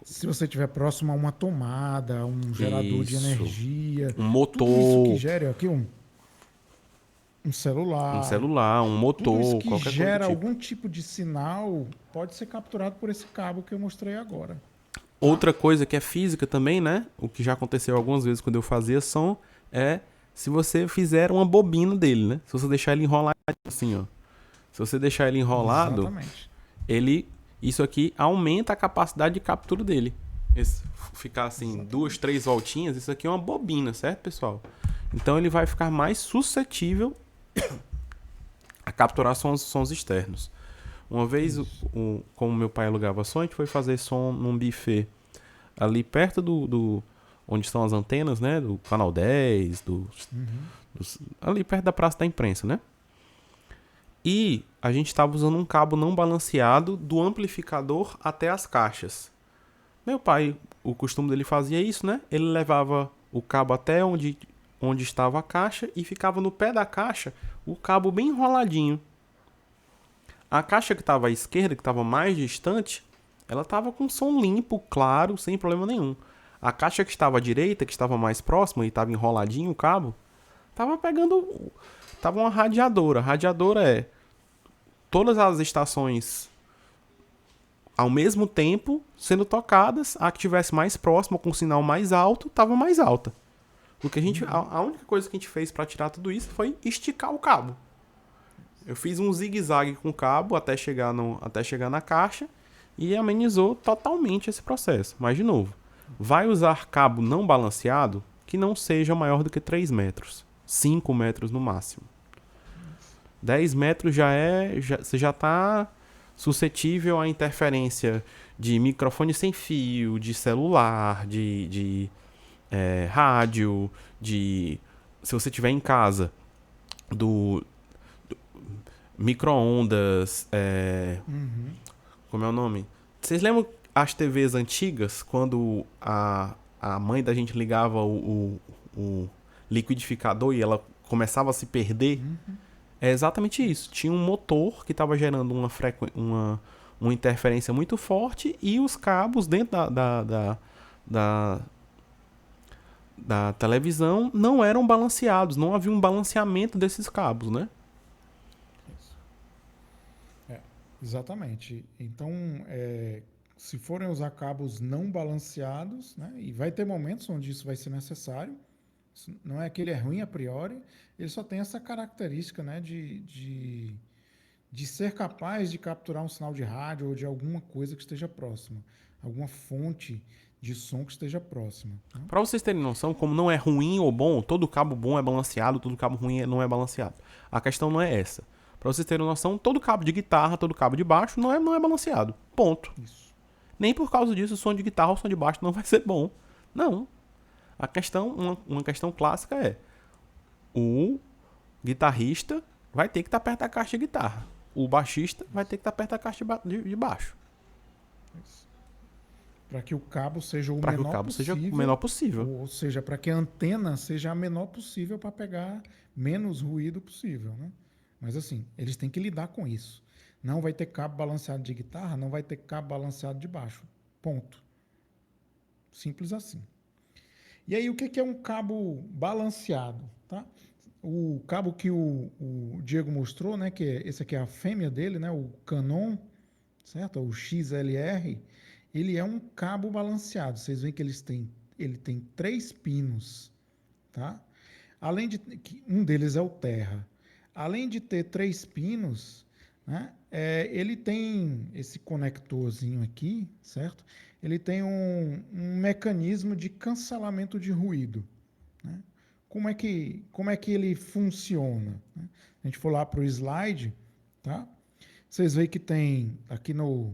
Se você estiver próximo a uma tomada, um gerador de energia, um motor, tudo isso que gera aqui um celular, um motor, tudo isso que qualquer gera coisa do tipo. algum tipo de sinal pode ser capturado por esse cabo que eu mostrei agora. Outra coisa que é física também, né? O que já aconteceu algumas vezes quando eu fazia som se você fizer uma bobina dele, né? Se você deixar ele enrolado assim, ó. Se você deixar ele enrolado, isso aqui aumenta a capacidade de captura dele. Ficar assim, 2, 3 voltinhas, isso aqui é uma bobina, certo, pessoal? Então ele vai ficar mais suscetível a capturar sons externos. Uma vez, como meu pai alugava som, a gente foi fazer som num buffet ali perto onde estão as antenas, né? Do Canal 10, ali perto da Praça da Imprensa, né? E a gente estava usando um cabo não balanceado do amplificador até as caixas. Meu pai, o costume dele fazia isso, né? Ele levava o cabo até onde estava a caixa e ficava no pé da caixa o cabo bem enroladinho. A caixa que estava à esquerda, que estava mais distante, ela estava com som limpo, claro, sem problema nenhum. A caixa que estava à direita, que estava mais próxima e estava enroladinho o cabo, estava pegando... Estava uma radiadora. A radiadora é todas as estações ao mesmo tempo sendo tocadas. A que estivesse mais próxima, com o sinal mais alto, estava mais alta. Porque a única coisa que a gente fez para tirar tudo isso foi esticar o cabo. Eu fiz um zigue-zague com o cabo até chegar na caixa e amenizou totalmente esse processo. Mas, de novo, vai usar cabo não balanceado que não seja maior do que 3 metros. 5 metros no máximo. 10 metros você já está suscetível à interferência de microfone sem fio, de celular, de rádio, se você estiver em casa, do micro-ondas, como é o nome? Vocês lembram as TVs antigas, quando a mãe da gente ligava o liquidificador e ela começava a se perder? É exatamente isso. Tinha um motor que estava gerando uma interferência muito forte e os cabos dentro da televisão não eram balanceados. Não havia um balanceamento desses cabos, né? Exatamente. Então, se forem usar cabos não balanceados, né, e vai ter momentos onde isso vai ser necessário, não é que ele é ruim a priori, ele só tem essa característica, né, de ser capaz de capturar um sinal de rádio ou de alguma coisa que esteja próxima, alguma fonte de som que esteja próxima. Né? Para vocês terem noção, como não é ruim ou bom, todo cabo bom é balanceado, todo cabo ruim não é balanceado. A questão não é essa. Para vocês terem noção, todo cabo de guitarra, todo cabo de baixo não é balanceado. Ponto. Isso. Nem por causa disso o som de guitarra ou o som de baixo não vai ser bom. Não. A questão, uma questão clássica é: o guitarrista vai ter que estar perto da caixa de guitarra. O baixista vai ter que estar perto da caixa de baixo. Para que o cabo seja o Para que o menor cabo possível, seja o menor possível. ou seja, para que a antena seja a menor possível para pegar menos ruído possível, né? Mas assim, eles têm que lidar com isso. Não vai ter cabo balanceado de guitarra, não vai ter cabo balanceado de baixo. Ponto. Simples assim. E aí, o que é um cabo balanceado? Tá? O cabo que o Diego mostrou, né, que esse aqui é a fêmea dele, né, o Canon, certo? O XLR, ele é um cabo balanceado. Vocês veem que ele tem 3 pinos, tá? Além de que um deles é o terra. Além de ter 3 pinos, né, ele tem esse conectorzinho aqui, certo? Ele tem um mecanismo de cancelamento de ruído. Né? Como é que ele funciona? Né? A gente for lá para o slide, tá? Vocês veem que tem aqui no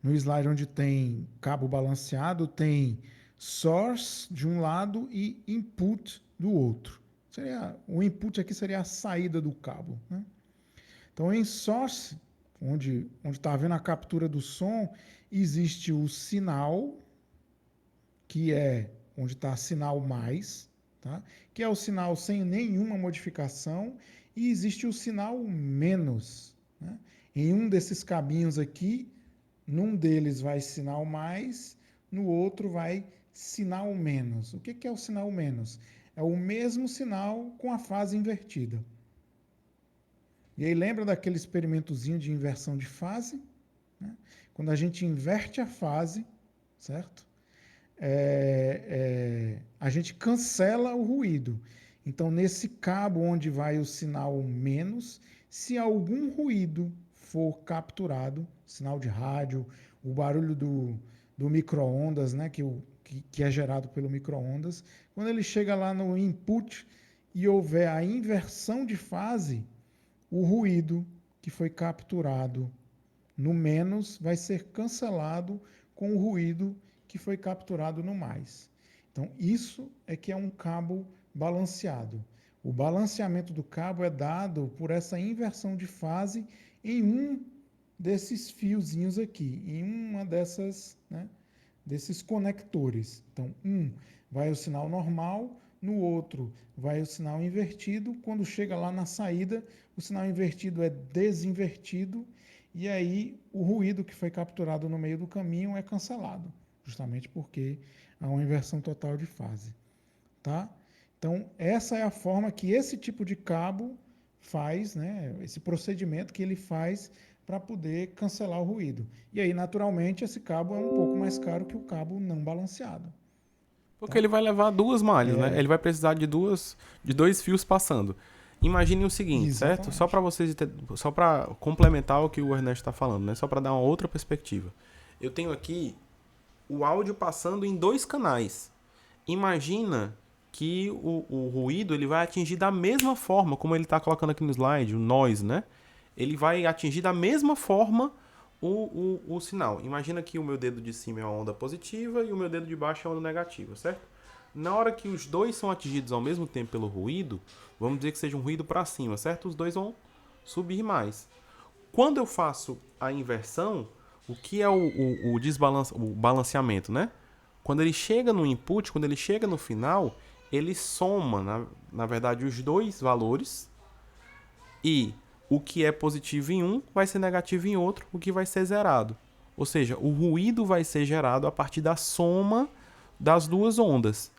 slide onde tem cabo balanceado, tem source de um lado e input do outro. O input aqui seria a saída do cabo. Né? Então, em source, onde está havendo a captura do som, existe o sinal, que é onde está sinal mais, tá? Que é o sinal sem nenhuma modificação, e existe o sinal menos. Né? Em um desses cabinhos aqui, num deles vai sinal mais, no outro vai sinal menos. O que é o sinal menos? É o mesmo sinal com a fase invertida. E aí lembra daquele experimentozinho de inversão de fase? Né? Quando a gente inverte a fase, certo? A gente cancela o ruído. Então, nesse cabo onde vai o sinal menos, se algum ruído for capturado, sinal de rádio, o barulho do micro-ondas, né, que é gerado pelo micro-ondas, quando ele chega lá no input e houver a inversão de fase, o ruído que foi capturado no menos vai ser cancelado com o ruído que foi capturado no mais. Então, isso é que é um cabo balanceado. O balanceamento do cabo é dado por essa inversão de fase em um desses fiozinhos aqui, em uma desses conectores. Então, vai o sinal normal, no outro vai o sinal invertido. Quando chega lá na saída, o sinal invertido é desinvertido e aí o ruído que foi capturado no meio do caminho é cancelado, justamente porque há uma inversão total de fase. Tá? Então, essa é a forma que esse tipo de cabo faz, né? Esse procedimento que ele faz para poder cancelar o ruído. E aí, naturalmente, esse cabo é um pouco mais caro que o cabo não balanceado. Porque ele vai levar 2 malhas, né? Ele vai precisar de 2 fios passando. Imagine o seguinte, certo? Só para vocês, só para complementar o que o Ernesto está falando, né? Só para dar uma outra perspectiva. Eu tenho aqui o áudio passando em 2 canais. Imagina que o ruído ele vai atingir da mesma forma, como ele está colocando aqui no slide, o noise, né? Ele vai atingir da mesma forma o sinal. Imagina que o meu dedo de cima é uma onda positiva e o meu dedo de baixo é uma onda negativa, certo? Na hora que os dois são atingidos ao mesmo tempo pelo ruído, vamos dizer que seja um ruído para cima, certo? Os dois vão subir mais. Quando eu faço a inversão, o que é o balanceamento, né? Quando ele chega no input, quando ele chega no final, ele soma, na verdade, os 2 valores e o que é positivo em um vai ser negativo em outro, o que vai ser zerado. Ou seja, o ruído vai ser gerado a partir da soma das 2 ondas.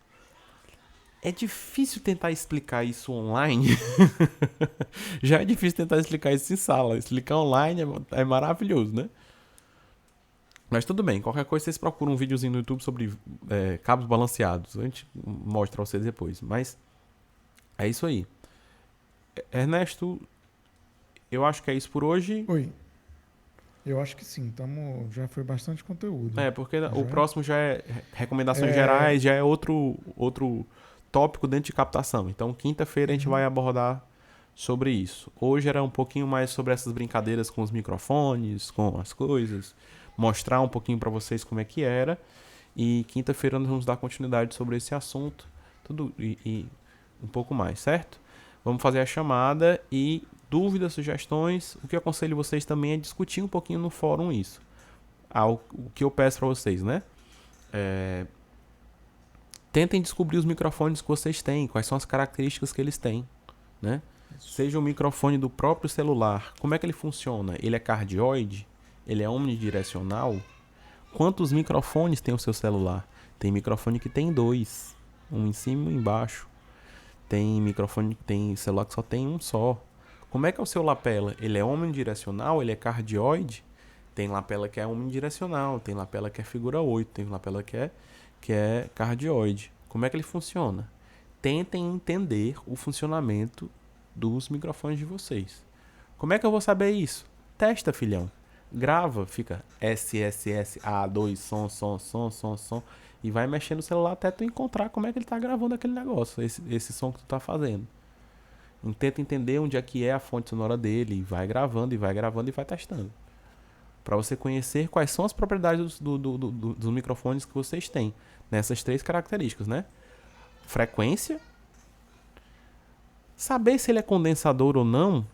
É difícil tentar explicar isso online. Já é difícil tentar explicar isso em sala. Explicar online é maravilhoso, né? Mas tudo bem, qualquer coisa vocês procuram um videozinho no YouTube sobre cabos balanceados. A gente mostra pra vocês depois. Mas é isso aí. Ernesto, eu acho que é isso por hoje. Oi. Eu acho que sim, já foi bastante conteúdo. Porque Já o próximo já é recomendações é. gerais, já é outro tópico dentro de captação. Então, quinta-feira a gente vai abordar sobre isso. Hoje era um pouquinho mais sobre essas brincadeiras com os microfones, com as coisas, mostrar um pouquinho para vocês como é que era. E quinta-feira nós vamos dar continuidade sobre esse assunto, tudo e um pouco mais, certo? Vamos fazer a chamada e dúvidas, sugestões. O que eu aconselho vocês também é discutir um pouquinho no fórum isso. O que eu peço para vocês, né? Tentem descobrir os microfones que vocês têm, quais são as características que eles têm, né? Seja o microfone do próprio celular, como é que ele funciona? Ele é cardioide? Ele é omnidirecional? Quantos microfones tem o seu celular? Tem microfone que tem 2, um em cima e um embaixo. Tem microfone que tem celular que só tem um só. Como é que é o seu lapela? Ele é omnidirecional? Ele é cardioide? Tem lapela que é omnidirecional, tem lapela que é figura 8, tem lapela que é cardioide. Como é que ele funciona? Tentem entender o funcionamento dos microfones de vocês. Como é que eu vou saber isso? Testa, filhão. Grava, fica SSS, A2, som, e vai mexendo no celular até tu encontrar como é que ele tá gravando aquele negócio, esse som que tu tá fazendo. Tenta entender onde é que é a fonte sonora dele, e vai gravando e vai testando. Para você conhecer quais são as propriedades dos microfones que vocês têm, nessas 3 características, né? Frequência, saber se ele é condensador ou não.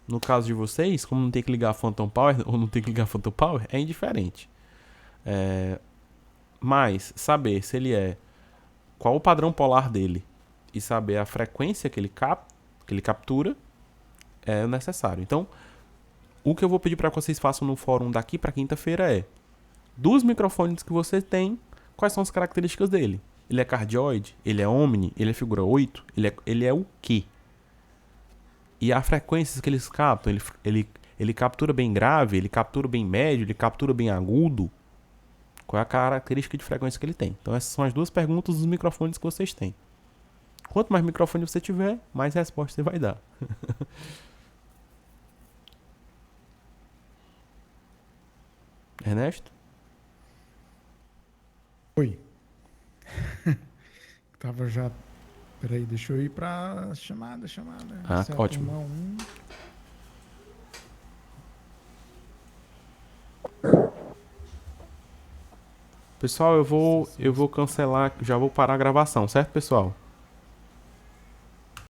No caso de vocês, como não tem que ligar a Phantom Power ou não tem que ligar a Phantom Power, é indiferente. Mas saber se ele qual o padrão polar dele e saber a frequência que ele captura é necessário. Então, o que eu vou pedir para que vocês façam no fórum daqui para quinta-feira é: dos microfones que você tem, quais são as características dele? Ele é cardioide? Ele é omni? Ele é figura 8? Ele é o quê? E a frequência que eles captam, ele captura bem grave, ele captura bem médio, ele captura bem agudo? Qual é a característica de frequência que ele tem? Então essas são as 2 perguntas dos microfones que vocês têm. Quanto mais microfone você tiver, mais resposta você vai dar. Ernesto? Oi. Tava já. Peraí, deixa eu ir pra chamada. Ótimo. Pessoal, eu vou cancelar, já vou parar a gravação, certo, pessoal?